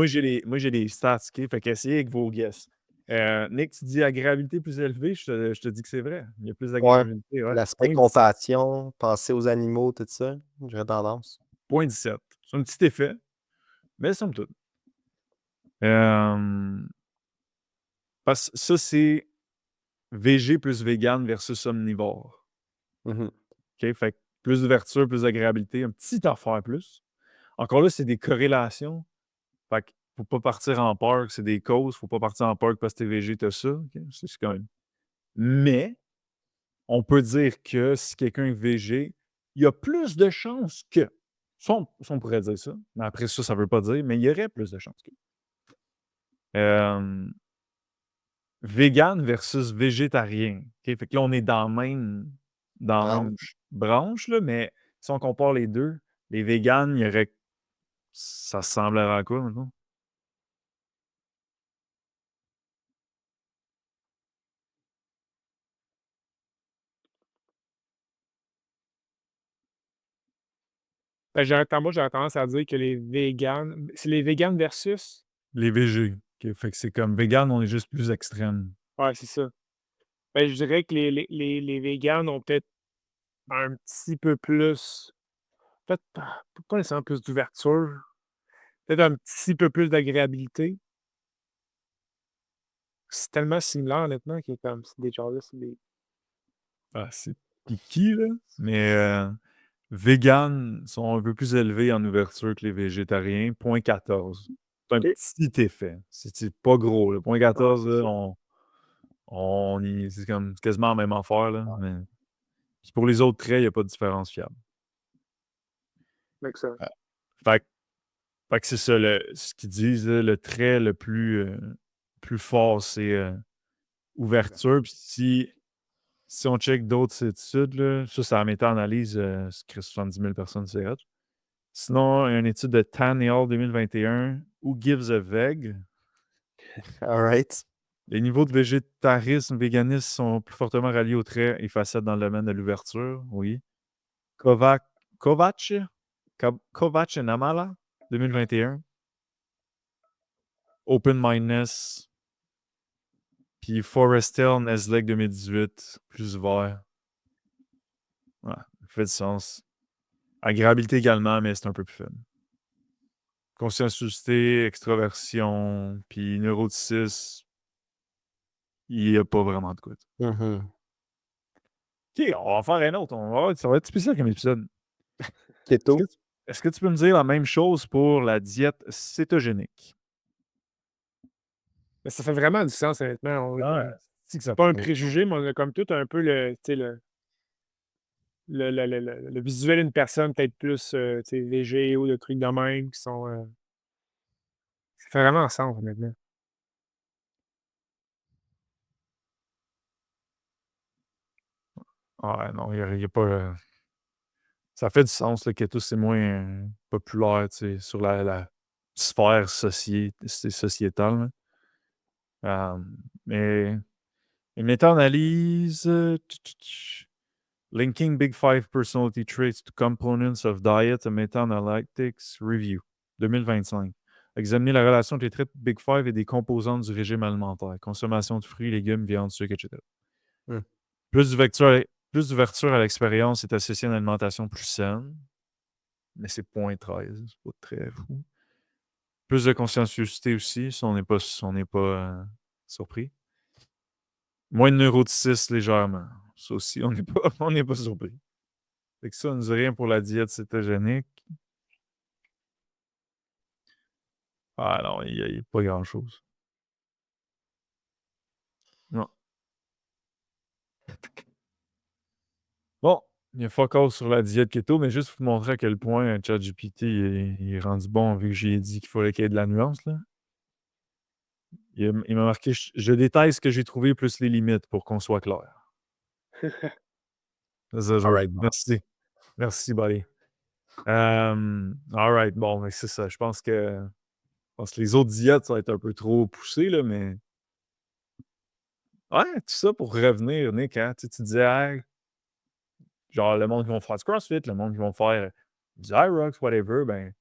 moi, j'ai les stats, OK? Fait qu'essayez avec vos guesses. Nick, tu dis agréabilité plus élevée, je te dis que c'est vrai. Il y a plus Ouais. d'agréabilité, ouais. L'aspect compassion, penser aux animaux, tout ça, j'aurais tendance. 0,17. C'est un petit effet, mais somme toute. Euh, parce que ça, c'est VG plus vegan versus omnivore. Mhm. OK? Fait que plus d'ouverture, plus d'agréabilité, un petit affaire plus. Encore là, c'est des corrélations. Fait qu'il faut pas partir en peur que c'est des causes. Faut pas partir en peur que parce que t'es VG, t'as ça. OK? C'est quand même. Mais on peut dire que si quelqu'un est VG, il y a plus de chances que. Ça, on pourrait dire ça. Mais après ça, ça veut pas dire, mais il y aurait plus de chances que. Vegan versus végétarien. OK? Fait que là, on est dans la même Branche. branche, là, mais si on compare les deux, Les véganes, il y aurait. Ça ressemblerait à quoi, maintenant? Ben, moi, j'aurais tendance à dire que les véganes, c'est les véganes versus? Les végés. OK, fait que c'est comme vegan, on est juste plus extrême. Ouais, c'est ça. Ben, je dirais que les véganes ont peut-être un petit peu plus, peut-être pas nécessairement plus d'ouverture, peut-être un petit peu plus d'agréabilité. C'est tellement similaire, honnêtement, que comme c'est des genres-là, c'est des. Ah, c'est piqué, là. Mais véganes sont un peu plus élevés en ouverture que les végétariens. 0,14. C'est un OK. petit effet. C'est pas gros, là. Ouais, 0,14, c'est là, ça. c'est comme quasiment la même affaire, là. Mais puis pour les autres traits, il n'y a pas de différence fiable. Make sense. Ah, Fait, que- fait que c'est ça, ce qu'ils disent, là, le trait le plus fort, c'est ouverture. Puis si on check d'autres études, là, ça, c'est la méta-analyse, c'est que 70 000 personnes, c'est hot. Sinon, il y a une étude de Tan et al. 2021, Who Gives a Veg? All right. Les niveaux de végétarisme, véganisme sont plus fortement ralliés aux traits et facettes dans le domaine de l'ouverture, oui. Kovac, Kovac, Kovac et Namala, 2021. Open-mindedness, puis Forestel, Nestlé 2018, plus vert. Ouais, ça fait du sens. Agréabilité également, mais c'est un peu plus faible. Conscienciosité, extraversion, puis neuroticisme, il n'y a pas vraiment de quoi. Mhm. OK, on va en faire un autre. Ça va être spécial comme épisode. Est-ce que, Keto. tu, est-ce que tu peux me dire la même chose pour la diète cétogénique? Mais ça fait vraiment du sens, honnêtement. Ouais, c'est que ça C'est pas un Mm. préjugé, mais on a comme tout un peu le, tu sais, le visuel d'une personne peut-être plus tu sais, léger ou de trucs de même qui sont. Ça fait vraiment sens, honnêtement. Ouais, non, il y a pas. Ça fait du sens, le keto, c'est moins populaire, tu sais, sur la sphère sociétale, là. Mais une méta-analyse, Linking Big Five Personality Traits to Components of Diet, a Meta-Analytics Review, 2025. Examiner la relation entre les traits Big Five et des composantes du régime alimentaire, consommation de fruits, légumes, viande, sucre, etc. Mm. Plus d'ouverture à l'expérience est associé à une alimentation plus saine, mais c'est 0,13, c'est pas très fou. Plus de conscienciosité aussi, si on n'est pas surpris. Moins de neuroticisme légèrement. Ça aussi, on n'est pas, on n'est pas surpris. Fait que ça, on nous dit rien pour la diète cétogénique. Ah non, il n'y a pas grand-chose. Non. Bon, il y a fuck all sur la diète keto, mais juste pour vous montrer à quel point ChatGPT il est rendu bon vu que j'ai dit qu'il fallait qu'il y ait de la nuance, là. Il m'a marqué je détaille ce que j'ai trouvé plus les limites pour qu'on soit clair. C'est ça, All right. Merci. Merci, buddy. All right, bon, mais c'est ça. Je pense que les autres diètes, ça va être un peu trop poussé, là, mais. Ouais, tout ça pour revenir, Nick, hein. Tu disais, hey, genre, le monde qui vont faire du CrossFit, le monde qui vont faire du Hyrox, whatever, ben,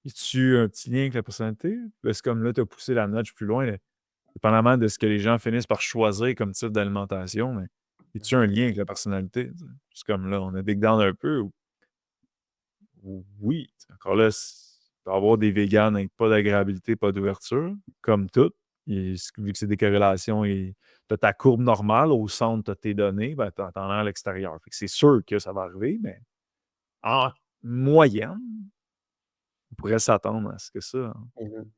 y a-tu un petit lien avec la personnalité? C'est comme là, tu as poussé la notch plus loin, là, dépendamment de ce que les gens finissent par choisir comme type d'alimentation, mais y a-tu un lien avec la personnalité? T'sais? C'est comme là, on a dig down un peu. Oui, encore là, il peut y avoir des véganes avec pas d'agréabilité, pas d'ouverture, comme tout. Vu que c'est des corrélations et tu as ta courbe normale au centre de tes données, ben, tu en as à l'extérieur. Fait que c'est sûr que ça va arriver, mais en moyenne, on pourrait s'attendre à ce que ça. Mhm.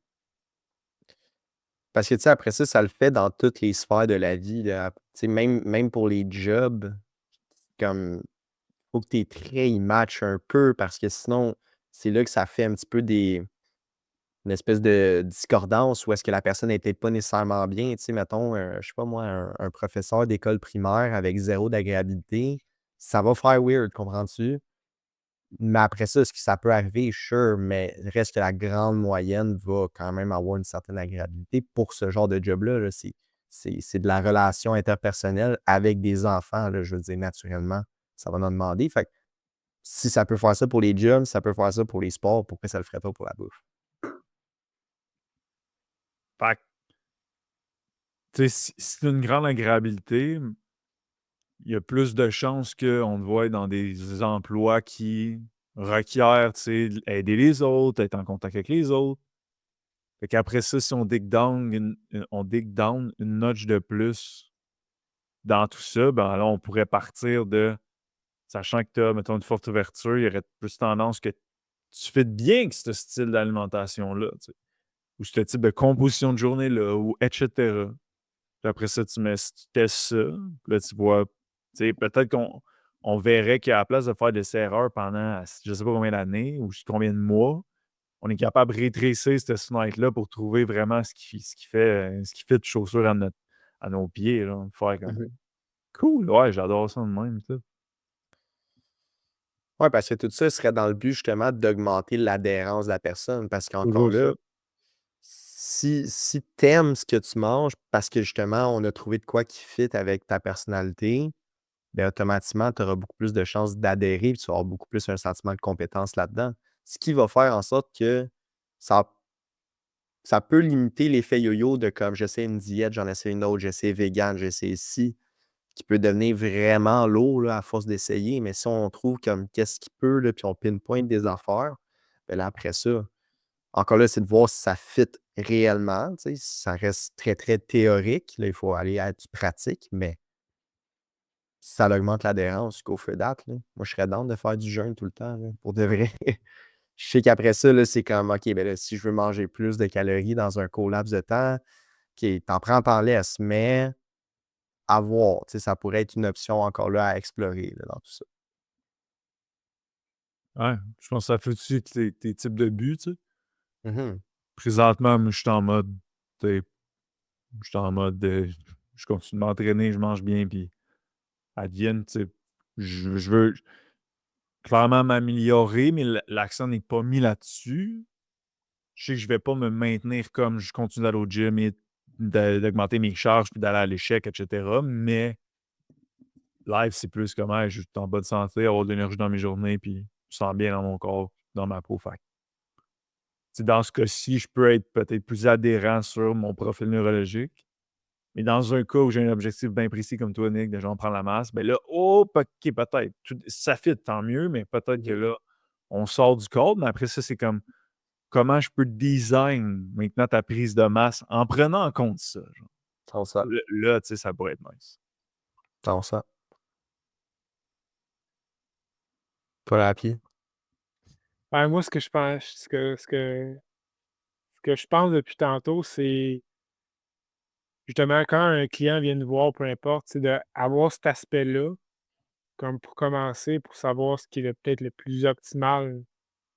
Parce que, tu sais, après ça, ça le fait dans toutes les sphères de la vie, là. Tu sais, même pour les jobs, comme, faut que tes traits, ils matchent un peu parce que sinon, c'est là que ça fait un petit peu une espèce de discordance où est-ce que la personne n'est peut-être pas nécessairement bien. Tu sais, mettons, je sais pas moi, un professeur d'école primaire avec zéro d'agréabilité, ça va faire weird, comprends-tu? Mais après ça, est-ce que ça peut arriver? Sure, mais reste que la grande moyenne va quand même avoir une certaine agréabilité pour ce genre de job-là. Là. C'est de la relation interpersonnelle avec des enfants, là, je veux dire, naturellement, ça va en demander. Fait que si ça peut faire ça pour les gyms, ça peut faire ça pour les sports, pourquoi ça le ferait pas pour la bouffe? Fait que, tu sais, si c'est une grande agréabilité, il y a plus de chances qu'on te voie dans des emplois qui requièrent, tu sais, aider les autres, être en contact avec les autres. Fait qu'après ça, si on dig down une notch de plus dans tout ça, ben là, on pourrait partir de sachant que tu as, mettons, une forte ouverture, il y aurait plus tendance que tu fais bien avec ce style d'alimentation-là, tu sais, ou ce type de composition de journée-là, ou et cetera. Puis après ça, si tu testes ça, puis là, tu vois, tu sais, peut-être qu'on verrait qu'à la place de faire des erreurs pendant je sais pas combien d'années ou combien de mois, on est capable de retracer cette fenêtre-là pour trouver vraiment ce qui fait de chaussures à nos pieds, là. Faire comme Mhm. cool, ouais, j'adore ça de même, ça. Ouais, parce que tout ça serait dans le but justement d'augmenter l'adhérence de la personne. Parce qu'encore Toujours ça. là, si tu aimes ce que tu manges parce que justement, on a trouvé de quoi qui fit avec ta personnalité, bien, automatiquement, tu auras beaucoup plus de chances d'adhérer, puis tu vas avoir beaucoup plus un sentiment de compétence là-dedans. Ce qui va faire en sorte que ça, ça peut limiter l'effet yo-yo de comme j'essaie une diète, j'en essaie une autre, j'essaie vegan, j'essaie ci, qui peut devenir vraiment lourd là, à force d'essayer. Mais si on trouve comme qu'est-ce qui peut, là, puis on pinpoint des affaires, bien là, après ça, encore là, c'est de voir si ça fit réellement. Tu sais, ça reste très, très théorique. Là, il faut aller à du pratique, mais si ça augmente l'adhérence, go for that, là. Moi, je serais down de faire du jeûne tout le temps, là, pour de vrai. Je sais qu'après ça, là, c'est comme, OK, ben là, si je veux manger plus de calories dans un court laps de temps, OK, t'en prends, t'en laisses, mais à voir. Tu sais, ça pourrait être une option encore là à explorer là, dans tout ça. Ouais, je pense que ça fait aussi tes types de buts, tu sais. Mhm. Présentement, moi, je suis en mode, tu sais, je suis en mode, je continue de m'entraîner, je mange bien, puis advienne, tu sais, je veux clairement m'améliorer, mais l'accent n'est pas mis là-dessus. Je sais que je vais pas me maintenir comme je continue d'aller au gym et d'augmenter mes charges, puis d'aller à l'échec, et cetera, mais live, c'est plus comme, hey, je suis en bonne santé, avoir de l'énergie dans mes journées, puis je me sens bien dans mon corps, dans ma peau. Fait que, tu sais, dans ce cas-ci, je peux être peut-être plus adhérent sur mon profil neurologique. Mais dans un cas où j'ai un objectif bien précis comme toi, Nick, de genre prendre la masse, ben là, oh, OK, peut-être. Ça fit, tant mieux, mais peut-être que Mhm. là, on sort du cadre, mais après ça, c'est comme comment je peux design maintenant ta prise de masse en prenant en compte ça. Genre. Sans ça. Là, tu sais, ça pourrait être nice. Sans ça. Pas la pied. Ben, moi, ce que je pense ce que je pense depuis tantôt, c'est justement quand un client vient nous voir, peu importe, c'est d'avoir cet aspect-là, comme pour commencer, pour savoir ce qui est peut-être le plus optimal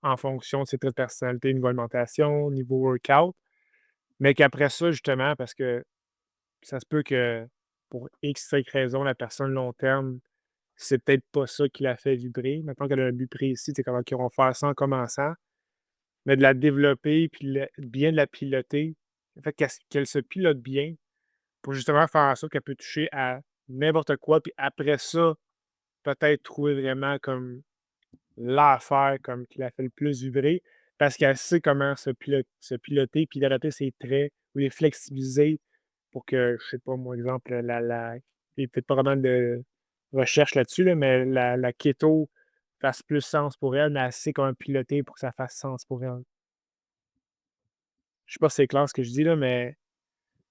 en fonction de ses traits de personnalité, niveau alimentation, niveau workout. Mais qu'après ça, justement, parce que ça se peut que pour X, Y raison, la personne long terme, c'est peut-être pas ça qui la fait vibrer. Maintenant qu'elle a un but précis, c'est comment qu'ils vont faire ça en commençant, mais de la développer puis bien de la piloter. En fait, qu'elle se pilote bien pour justement faire en sorte qu'elle peut toucher à n'importe quoi. Puis après ça, peut-être trouver vraiment comme l'affaire comme qui la fait le plus vibrer parce qu'elle sait comment se piloter puis d'adapter ses traits ou les flexibiliser pour que, je sais pas moi, exemple, il y a peut-être pas vraiment de recherche là-dessus, là, mais la keto fasse plus sens pour elle, mais elle sait comment piloter pour que ça fasse sens pour elle. Je sais pas si c'est clair ce que je dis là, mais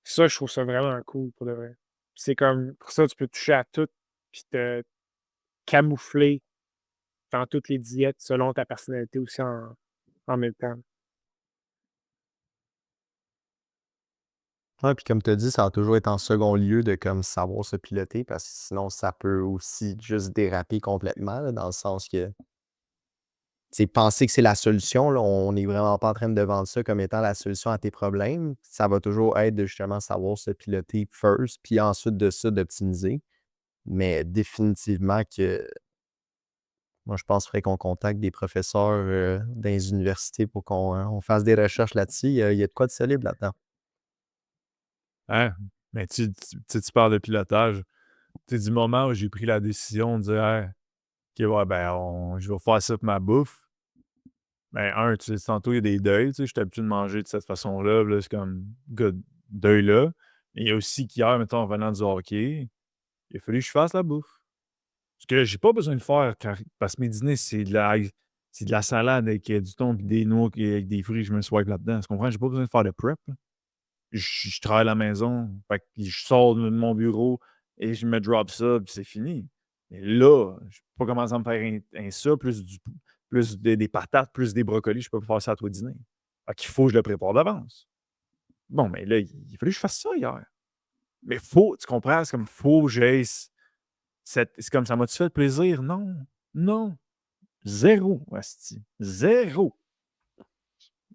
ça, je trouve ça vraiment cool pour de vrai. C'est comme pour ça, tu peux toucher à tout puis te camoufler dans toutes les diètes selon ta personnalité aussi en même temps. Ouais, puis comme tu as dit, ça va toujours être en second lieu de comme savoir se piloter parce que sinon, ça peut aussi juste déraper complètement, là, dans le sens que c'est penser que c'est la solution, là, on n'est vraiment pas en train de vendre ça comme étant la solution à tes problèmes. Ça va toujours être de justement savoir se piloter first, puis ensuite de ça, d'optimiser. Mais définitivement que Moi, je pense qu'il faudrait qu'on contacte des professeurs dans les universités pour qu'on fasse des recherches là-dessus. Il y a de quoi de solide là-dedans. Hein? Mais tu parles de pilotage. Tu sais, du moment où j'ai pris la décision de dire hey, OK, ouais, ben, je vais faire ça pour ma bouffe. Ben, tu sais, tantôt, il y a des deuils. Tu sais, j'étais habitué de manger de cette façon-là. Là, c'est comme, good, deuil-là. Mais il y a aussi qu'hier, mettons, en venant du hockey, il a fallu que je fasse la bouffe. Parce que j'ai pas besoin de faire, parce que mes dîners, c'est de la salade avec du thon et des noix avec des fruits, je me swipe là-dedans. Tu comprends? J'ai pas besoin de faire de prep. Là. Je travaille à la maison, fait que je sors de mon bureau et je me drop ça, puis c'est fini. Mais là, je peux pas commencer à me faire un ça, plus des patates, plus des brocolis, je peux pas faire ça à toi dîner. Fait qu'il faut que je le prépare d'avance. Bon, mais là, il fallait que je fasse ça hier. Mais faut, tu comprends? C'est comme faut que j'aie c'est comme ça m'a-tu fait plaisir? Non. Non. Zéro, asti. Zéro.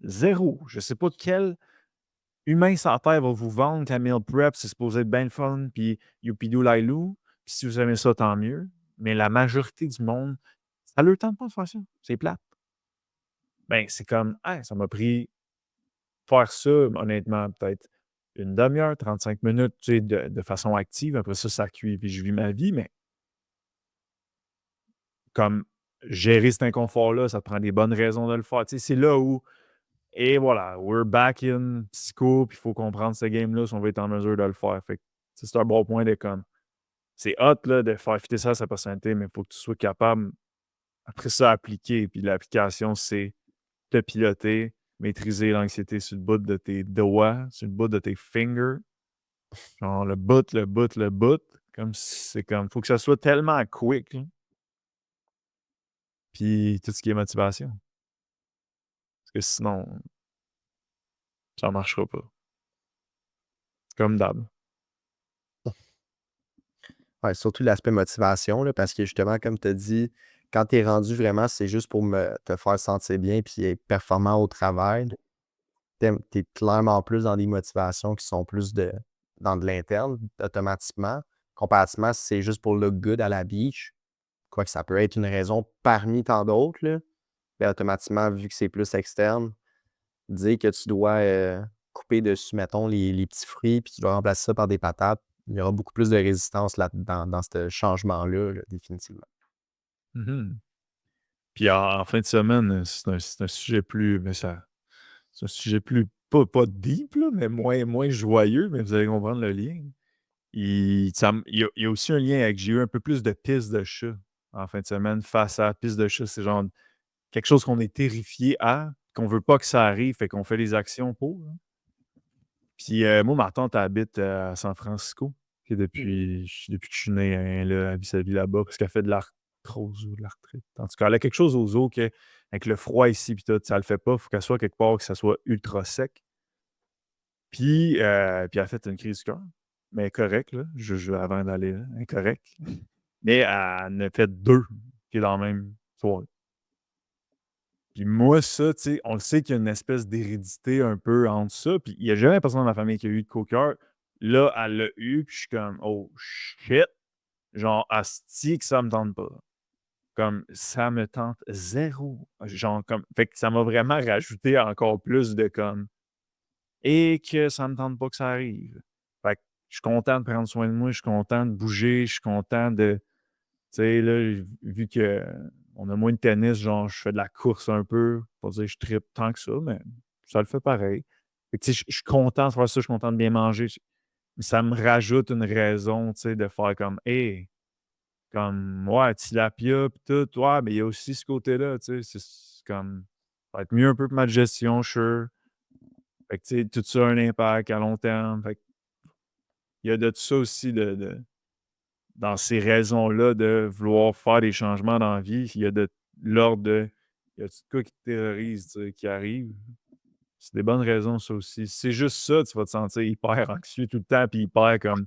Zéro. Je sais pas quel humain sur la terre va vous vendre qu'un meal prep, c'est supposé être bien le fun, puis youpidou lailou. Puis si vous aimez ça, tant mieux. Mais la majorité du monde, ça leur tente pas de faire ça. C'est plate. Ben, c'est comme, hey, ça m'a pris faire ça, honnêtement, peut-être une demi-heure, 35 minutes, tu sais, de façon active. Après ça, ça cuit, puis je vis ma vie. Mais comme gérer cet inconfort-là, ça te prend des bonnes raisons de le faire. Tu sais, c'est là où, et voilà, we're back in psycho, puis il faut comprendre ce game-là si on veut être en mesure de le faire. Fait que, tu sais, c'est un bon point de comme, c'est hot là, de faire fitter ça à sa personnalité, mais il faut que tu sois capable, après ça, appliquer. Puis l'application, c'est te piloter, maîtriser l'anxiété sur le bout de tes doigts, sur le bout de tes fingers. Genre le bout, le bout, le bout. Comme c'est comme, faut que ça soit tellement quick. Là. Puis tout ce qui est motivation. Parce que sinon, ça marchera pas. Comme d'hab. Ouais, surtout l'aspect motivation, là, parce que justement, comme tu as dit, quand tu es rendu vraiment, c'est juste pour te faire sentir bien puis être performant au travail. Tu es clairement plus dans des motivations qui sont plus dans de l'interne, automatiquement. Comparativement, si c'est juste pour look good à la beach, quoique ça peut être une raison parmi tant d'autres, là, ben, automatiquement, vu que c'est plus externe, dire que tu dois couper dessus, mettons, les petits fruits, puis tu dois remplacer ça par des patates, il y aura beaucoup plus de résistance là, dans ce changement-là, là, définitivement. Mhm. Puis en fin de semaine, c'est un sujet plus. Mais ça, c'est un sujet plus. Pas deep, là, mais moins joyeux, mais vous allez comprendre le lien. Il y a aussi un lien avec. J'ai eu un peu plus de pistes de chat en fin de semaine face à piste de chat. C'est genre quelque chose qu'on est terrifié à, qu'on veut pas que ça arrive, fait qu'on fait les actions pour. Là. Puis moi, ma tante habite à San Francisco. Puis depuis que je suis né, elle vit sa vie là-bas parce qu'elle fait de l'arthrose ou de l'arthrite. En tout cas, elle a quelque chose aux os que, avec le froid ici, puis tout, ça le fait pas. Il faut qu'elle soit quelque part, que ça soit ultra sec. Puis elle a fait une crise du cœur. Mais correct, là. Avant d'aller là, incorrect. Mais elle en a fait deux qui est dans le même soirée. Puis moi, ça, tu sais, on le sait qu'il y a une espèce d'hérédité un peu entre ça. Puis il n'y a jamais personne dans ma famille qui a eu de coqueur. Là, elle l'a eu, puis je suis comme, oh shit. Genre, asti que ça me tente pas. Comme, ça me tente zéro. Genre, comme, fait que ça m'a vraiment rajouté encore plus de comme, et que ça me tente pas que ça arrive. Fait que je suis content de prendre soin de moi, je suis content de bouger, je suis content de, tu sais, là, vu que on a moins de tennis, genre, je fais de la course un peu. Pas dire que je trippe tant que ça, mais ça le fait pareil. Fait que, tu sais, je suis content de faire ça, je suis content de bien manger. Ça me rajoute une raison, tu sais, de faire comme, hey, comme, ouais, tilapia, pis tout, ouais, mais il y a aussi ce côté-là, tu sais, c'est comme, ça va être mieux un peu pour ma digestion, sure. Fait que, tu sais, tout ça a un impact à long terme. Fait que, il y a de tout ça aussi dans ces raisons-là de vouloir faire des changements dans la vie, il y a de l'ordre de il y a tout quoi qui te terrorise, tu sais, qui arrive. C'est des bonnes raisons, ça aussi. Si c'est juste ça, tu vas te sentir hyper anxieux tout le temps, puis hyper comme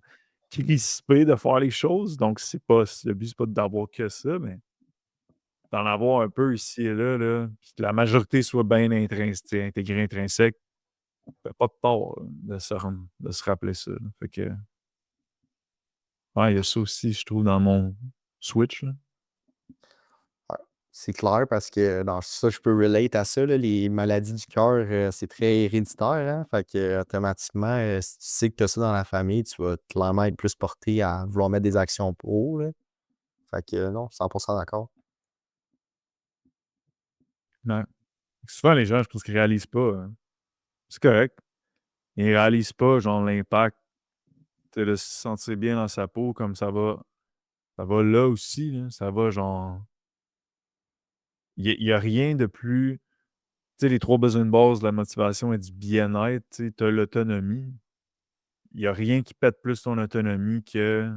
crispé de faire les choses. Donc, c'est pas le but, c'est pas d'avoir que ça, mais d'en avoir un peu ici et là, puis que la majorité soit bien intégrée intrinsèque, ça fait pas de tort là, de se rappeler ça. Là. Fait que, ouais, il y a ça aussi, je trouve, dans mon Switch. Là. C'est clair parce que dans ça, je peux relate à ça, là, les maladies du cœur, c'est très héréditaire, hein. Fait que automatiquement, si tu sais que tu as ça dans la famille, tu vas clairement être plus porté à vouloir mettre des actions pour, là. Fait que non, 100% d'accord. Ouais. Souvent, les gens, je pense qu'ils réalisent pas, c'est correct. Ils réalisent pas, genre, l'impact, tu sais, de se sentir bien dans sa peau, comme ça va là aussi, là. Ça va, genre, il y a rien de plus, tu sais, les 3 besoins de base de la motivation et du bien-être, tu sais, tu as l'autonomie. Il y a rien qui pète plus ton autonomie que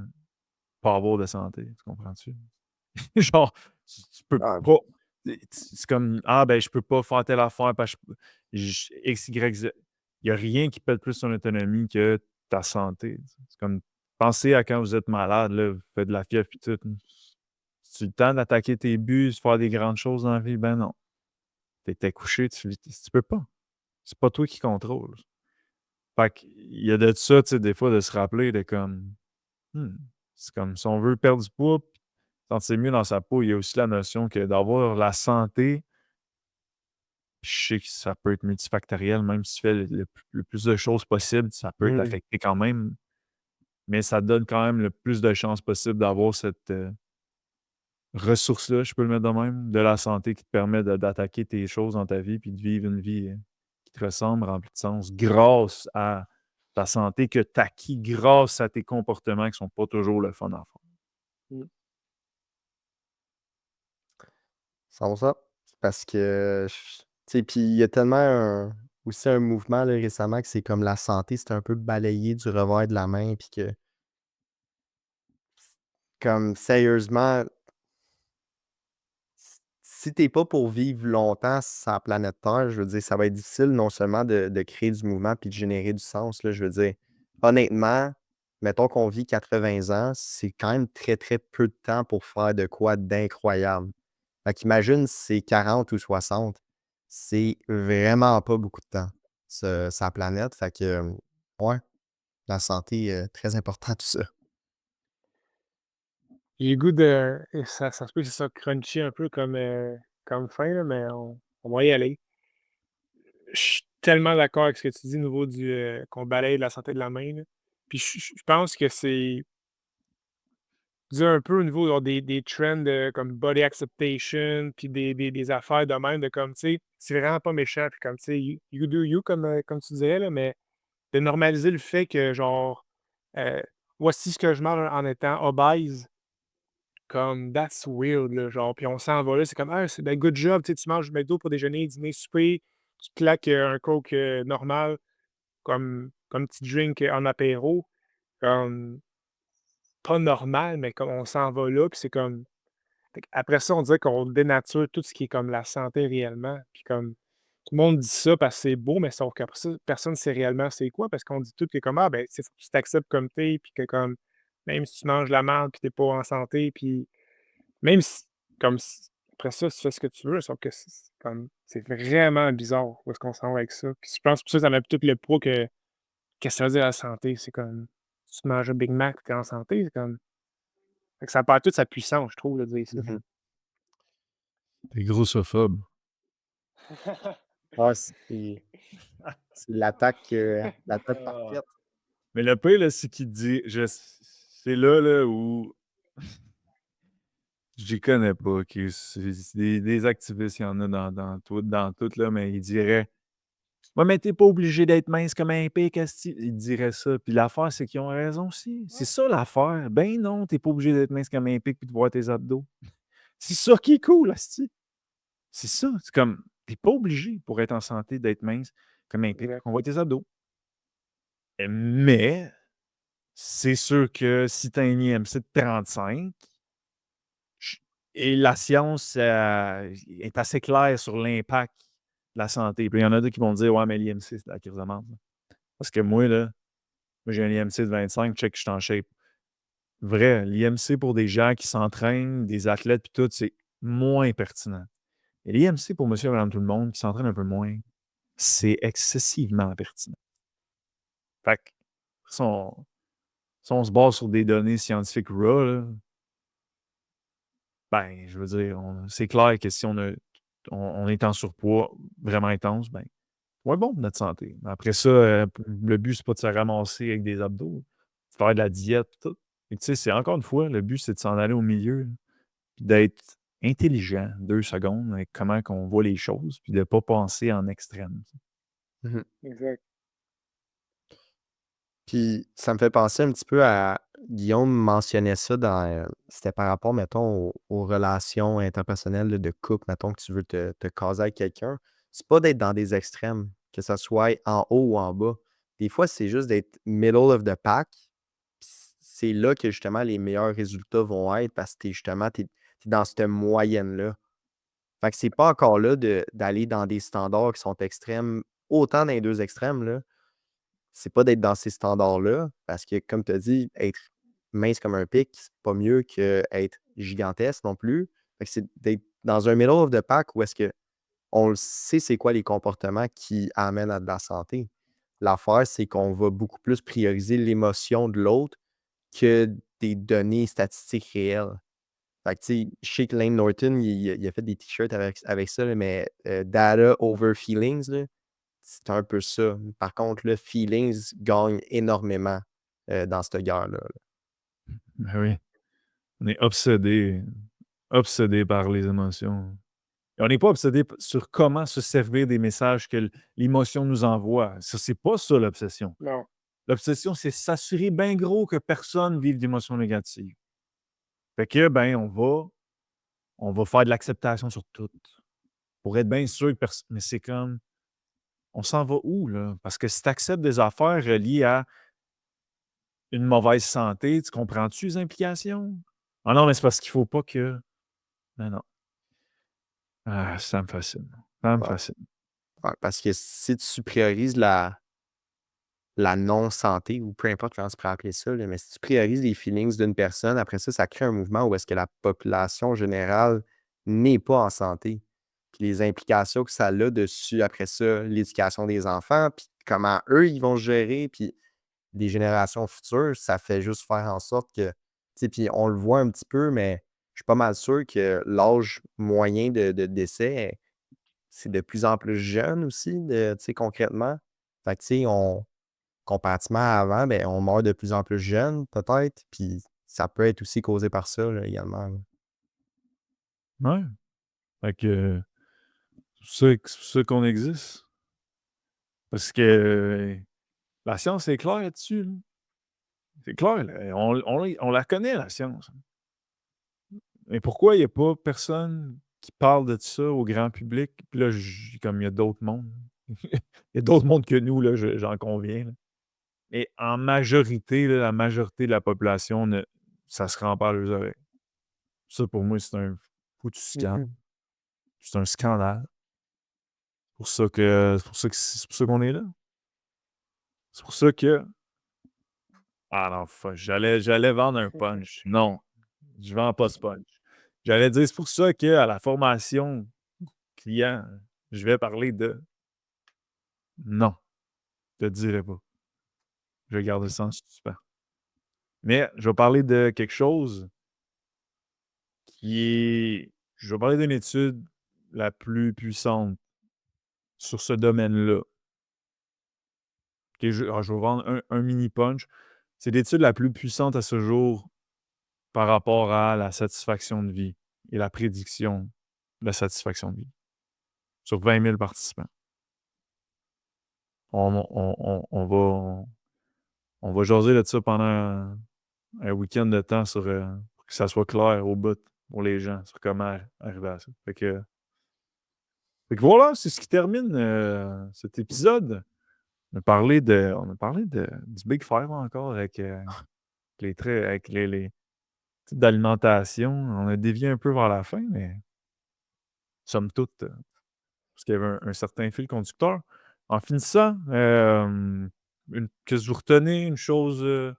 pas avoir de santé, tu comprends-tu? Genre, tu peux Ah, pas, c'est comme: «Ah ben, je peux pas faire telle affaire parce que X, Y, Z». Il y a rien qui pète plus ton autonomie que ta santé, tu sais. C'est comme, pensez à quand vous êtes malade, là, vous faites de la fièvre puis tout, c'est le temps d'attaquer tes buts, de faire des grandes choses dans la vie? Ben non. Tu étais couché, tu peux pas. C'est pas toi qui contrôle. Fait qu'il y a de ça, tu sais, des fois, de se rappeler de comme, mmh, c'est comme si on veut perdre du poids, puis sentir mieux dans sa peau, il y a aussi la notion que d'avoir la santé, je sais que ça peut être multifactoriel, même si tu fais le plus de choses possible, ça peut mmh. t'affecter quand même, mais ça donne quand même le plus de chances possible d'avoir cette, ressource-là, je peux le mettre de même, de la santé qui te permet d'attaquer tes choses dans ta vie puis de vivre une vie, qui te ressemble, remplie de sens, grâce à ta santé que tu acquis grâce à tes comportements qui sont pas toujours le fun à faire. Mmh. 100%. Parce que, tu sais, puis il y a tellement aussi un mouvement là, récemment que c'est comme la santé, c'est un peu balayé du revers de la main, puis que, comme sérieusement, si t'es pas pour vivre longtemps sur la planète Terre, je veux dire, ça va être difficile non seulement de créer du mouvement puis de générer du sens, là, je veux dire. Honnêtement, mettons qu'on vit 80 ans, c'est quand même très, très peu de temps pour faire de quoi d'incroyable. Fait qu'imagine si c'est 40 ou 60, c'est vraiment pas beaucoup de temps, sur la planète. Fait que, ouais, la santé, très important tout ça. J'ai le goût de et ça se peut que ça soit crunchy un peu comme fin, là, mais on va y aller. Je suis tellement d'accord avec ce que tu dis au niveau qu'on balaye la santé de la main, là. Puis je pense que c'est dû un peu au niveau genre des trends, comme body acceptation, puis des affaires de même, de comme, tu sais, c'est vraiment pas méchant, puis comme, tu sais, you do you, comme tu dirais, là, mais de normaliser le fait que genre, heu, voici ce que je mange en étant obèse, comme that's weird, là, genre, puis on s'en va là, c'est comme: «Ah, c'est ben good job», tu sais, tu manges du McDo pour déjeuner, dîner, souper, tu te claques, un coke, normal comme petit drink, en apéro, comme pas normal, mais comme on s'en va là, puis c'est comme fait qu'après ça, on dirait qu'on dénature tout ce qui est comme la santé réellement, puis comme tout le monde dit ça parce que c'est beau, mais sauf qu'après ça, personne sait réellement c'est quoi parce qu'on dit tout que comme: «Ah ben, tu faut que tu t'acceptes comme tu es», puis que comme même si tu manges de la merde puis tu es pas en santé, puis même si comme si après ça, tu fais ce que tu veux, sauf que c'est comme c'est vraiment bizarre où est-ce qu'on s'en va avec ça. Puis je pense que ça met tout le poids que qu'est-ce que ça veut dire la santé? C'est comme tu manges un Big Mac, tu es en santé, c'est comme fait que ça perd toute sa puissance, je trouve, de dire ça. Mmh. T'es grossophobe. Ouais, c'est l'attaque Ah. parfaite. Mais le pire, là, c'est qu'il dit, c'est là, là, où je les connais pas, OK? C'est des activistes, il y en a dans tout, là, mais il dirait: «Ouais, mais t'es pas obligé d'être mince comme un pic, esti». Il dirait ça. Puis l'affaire, c'est qu'ils ont raison aussi. C'est ça l'affaire. Ben non, t'es pas obligé d'être mince comme un pic puis de voir tes abdos. C'est ça qui est cool, esti. C'est ça. C'est comme, t'es pas obligé pour être en santé d'être mince comme un pic, Exact. qu'on voit tes abdos. Mais c'est sûr que si tu as un IMC de 35 ch et la science, est assez claire sur l'impact de la santé. Puis il y en a d'autres qui vont dire: «Ouais, mais l'IMC, c'est de la crise de marde». Parce que moi, là, moi, j'ai un IMC de 25, check, je suis en shape. Vrai, l'IMC pour des gens qui s'entraînent, des athlètes puis tout, c'est moins pertinent. Et l'IMC pour monsieur et madame tout le monde qui s'entraîne un peu moins, c'est excessivement pertinent. Fait que si on se base sur des données scientifiques raw, là, Ben, je veux dire, c'est clair que si on est en surpoids vraiment intense, ben, moins bon pour notre santé. Après ça, le but, c'est pas de se ramasser avec des abdos, c'est de faire de la diète, tout. Et tu sais, c'est encore une fois, le but, c'est de s'en aller au milieu, là, puis d'être intelligent 2 secondes avec comment qu'on voit les choses, puis de pas penser en extrême. Mmh. Exact. Puis ça me fait penser un petit peu à Guillaume mentionnait ça c'était par rapport, mettons, aux relations interpersonnelles là, de couple, mettons que tu veux te caser avec quelqu'un. C'est pas d'être dans des extrêmes, que ça soit en haut ou en bas. Des fois, c'est juste d'être middle of the pack. Puis c'est là que justement les meilleurs résultats vont être parce que t'es dans cette moyenne-là. Fait que c'est pas encore là d'aller dans des standards qui sont extrêmes, autant dans les 2 extrêmes, là. C'est pas d'être dans ces standards-là, parce que comme tu as dit, être mince comme un pic, c'est pas mieux qu'être gigantesque non plus. Fait que c'est d'être dans un middle of the pack où est-ce qu'on le sait c'est quoi les comportements qui amènent à de la santé. L'affaire, c'est qu'on va beaucoup plus prioriser l'émotion de l'autre que des données statistiques réelles. Fait que, tu sais, je sais que Lane Norton, il a fait des t-shirts avec ça, là, mais data over feelings, là, c'est un peu ça. Par contre, le feelings gagne énormément dans cette guerre-là. Ben oui, on est obsédé par les émotions. Et on n'est pas obsédé sur comment se servir des messages que l'émotion nous envoie. Ça, c'est pas ça l'obsession. Non. L'obsession, c'est s'assurer bien gros que personne vive d'émotions négatives. Fait que, ben, on va faire de l'acceptation sur tout. Pour être bien sûr que personne. Mais c'est comme, on s'en va où, là? Parce que si tu acceptes des affaires reliées à une mauvaise santé, tu comprends-tu les implications? Ah non, mais c'est parce qu'il faut pas que. Non, non. Ah, ça me fascine. Ça me Ouais. fascine. Ouais, parce que si tu priorises la non-santé, ou peu importe comment tu pourrais appeler ça, là, mais si tu priorises les feelings d'une personne, après ça crée un mouvement où est-ce que la population générale n'est pas en santé. Puis les implications que ça a dessus, après ça, l'éducation des enfants, puis comment eux, ils vont se gérer, puis des générations futures, ça fait juste faire en sorte que, tu sais, puis on le voit un petit peu, mais je suis pas mal sûr que l'âge moyen de décès, c'est de plus en plus jeune aussi, tu sais, concrètement. Fait que, tu sais, comparativement à avant, ben, on meurt de plus en plus jeune, peut-être, puis ça peut être aussi causé par ça, là, également, là. Ouais. Fait que c'est pour ça qu'on existe. Parce que la science est claire là-dessus, là. C'est clair, là. On la connaît, la science. Mais pourquoi il n'y a pas personne qui parle de ça au grand public? Puis là, comme il y a d'autres mondes. Il y a d'autres mondes que nous, là, j'en conviens, là. Mais en majorité, là, la majorité de la population, ça se rend pas à leurs oreilles. Ça, pour moi, c'est un foutu scandale. Mhm. C'est un scandale. C'est pour ça qu'on est là. C'est pour ça que. Ah non, fuck, j'allais vendre un punch. Non, je vends pas ce punch. J'allais dire, c'est pour ça qu'à la formation client, je vais parler de. Non, je te dirai pas. Je vais garder ça en suspens. Mais je vais parler de quelque chose qui est. Je vais parler d'une étude la plus puissante sur ce domaine-là. Ok, je vais vendre un mini punch. C'est l'étude la plus puissante à ce jour par rapport à la satisfaction de vie et la prédiction de la satisfaction de vie sur 20 000 participants. On va jaser de ça pendant un week-end de temps pour que ça soit clair au bout pour les gens sur comment arriver à ça. Fait que voilà, c'est ce qui termine cet épisode. Du Big Five encore avec les traits, avec les types d'alimentation. On a dévié un peu vers la fin, mais somme toute, parce qu'il y avait un certain fil conducteur. En finissant, qu'est-ce que vous retenez, une chose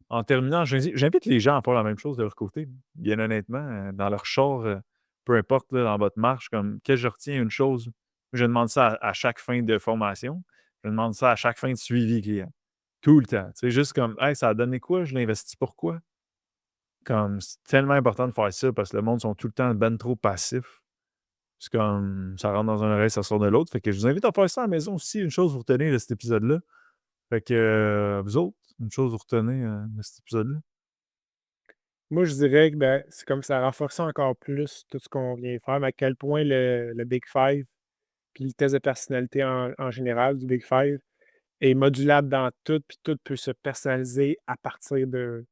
en terminant, j'invite les gens à faire la même chose de leur côté, bien honnêtement, dans leur char, peu importe, là, dans votre marche, comme qu'est-ce que je retiens une chose, je demande ça à chaque fin de formation, je demande ça à chaque fin de suivi client, tout le temps. C'est juste comme, hey, ça a donné quoi, je l'investis pourquoi? Comme, c'est tellement important de faire ça parce que le monde sont tout le temps ben trop passifs. C'est comme, ça rentre dans un oreille, ça sort de l'autre. Fait que je vous invite à faire ça à la maison aussi. Une chose vous retenez de cet épisode-là. Fait que, vous autres, une chose vous retenez de cet épisode-là. Moi, je dirais que ben, c'est comme ça renforce encore plus tout ce qu'on vient de faire, mais à quel point le Big Five, puis le test de personnalité en général du Big Five est modulable dans tout, puis tout peut se personnaliser à partir de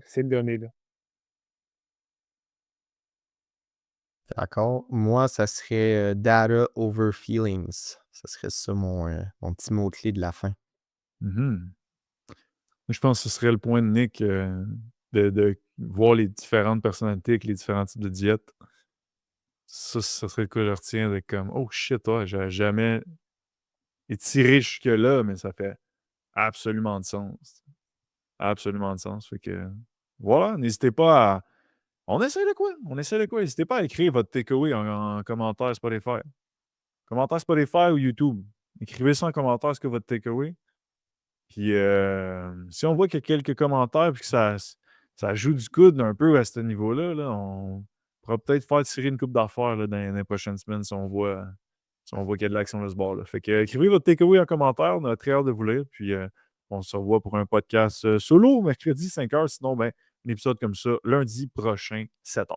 ces données-là. D'accord. Moi, ça serait data over feelings. Ça serait ça mon petit mot-clé de la fin. Mhm. Moi, je pense que ce serait le point de Nick de voir les différentes personnalités avec les différents types de diètes. Ça serait le coup que je retiens de comme, oh shit, ouais, j'avais jamais étiré jusque-là, mais ça fait absolument de sens. Absolument de sens. Fait que, voilà, n'hésitez pas à. On essaie de quoi? On essaie de quoi? N'hésitez pas à écrire votre takeaway en commentaire Spotify. Commentaire Spotify ou YouTube. Écrivez ça en commentaire, ce que votre takeaway. Puis si on voit qu'il y a quelques commentaires puis que ça joue du coude un peu à ce niveau-là, là, on pourra peut-être faire tirer une coupe d'affaires là, dans les prochaines semaines si on voit qu'il y a de l'action de ce bord-là. Fait que écrivez votre takeaway en commentaire. On a très hâte de vous lire. Puis on se revoit pour un podcast solo mercredi 5h. Sinon, ben, un épisode comme ça lundi prochain, 7h.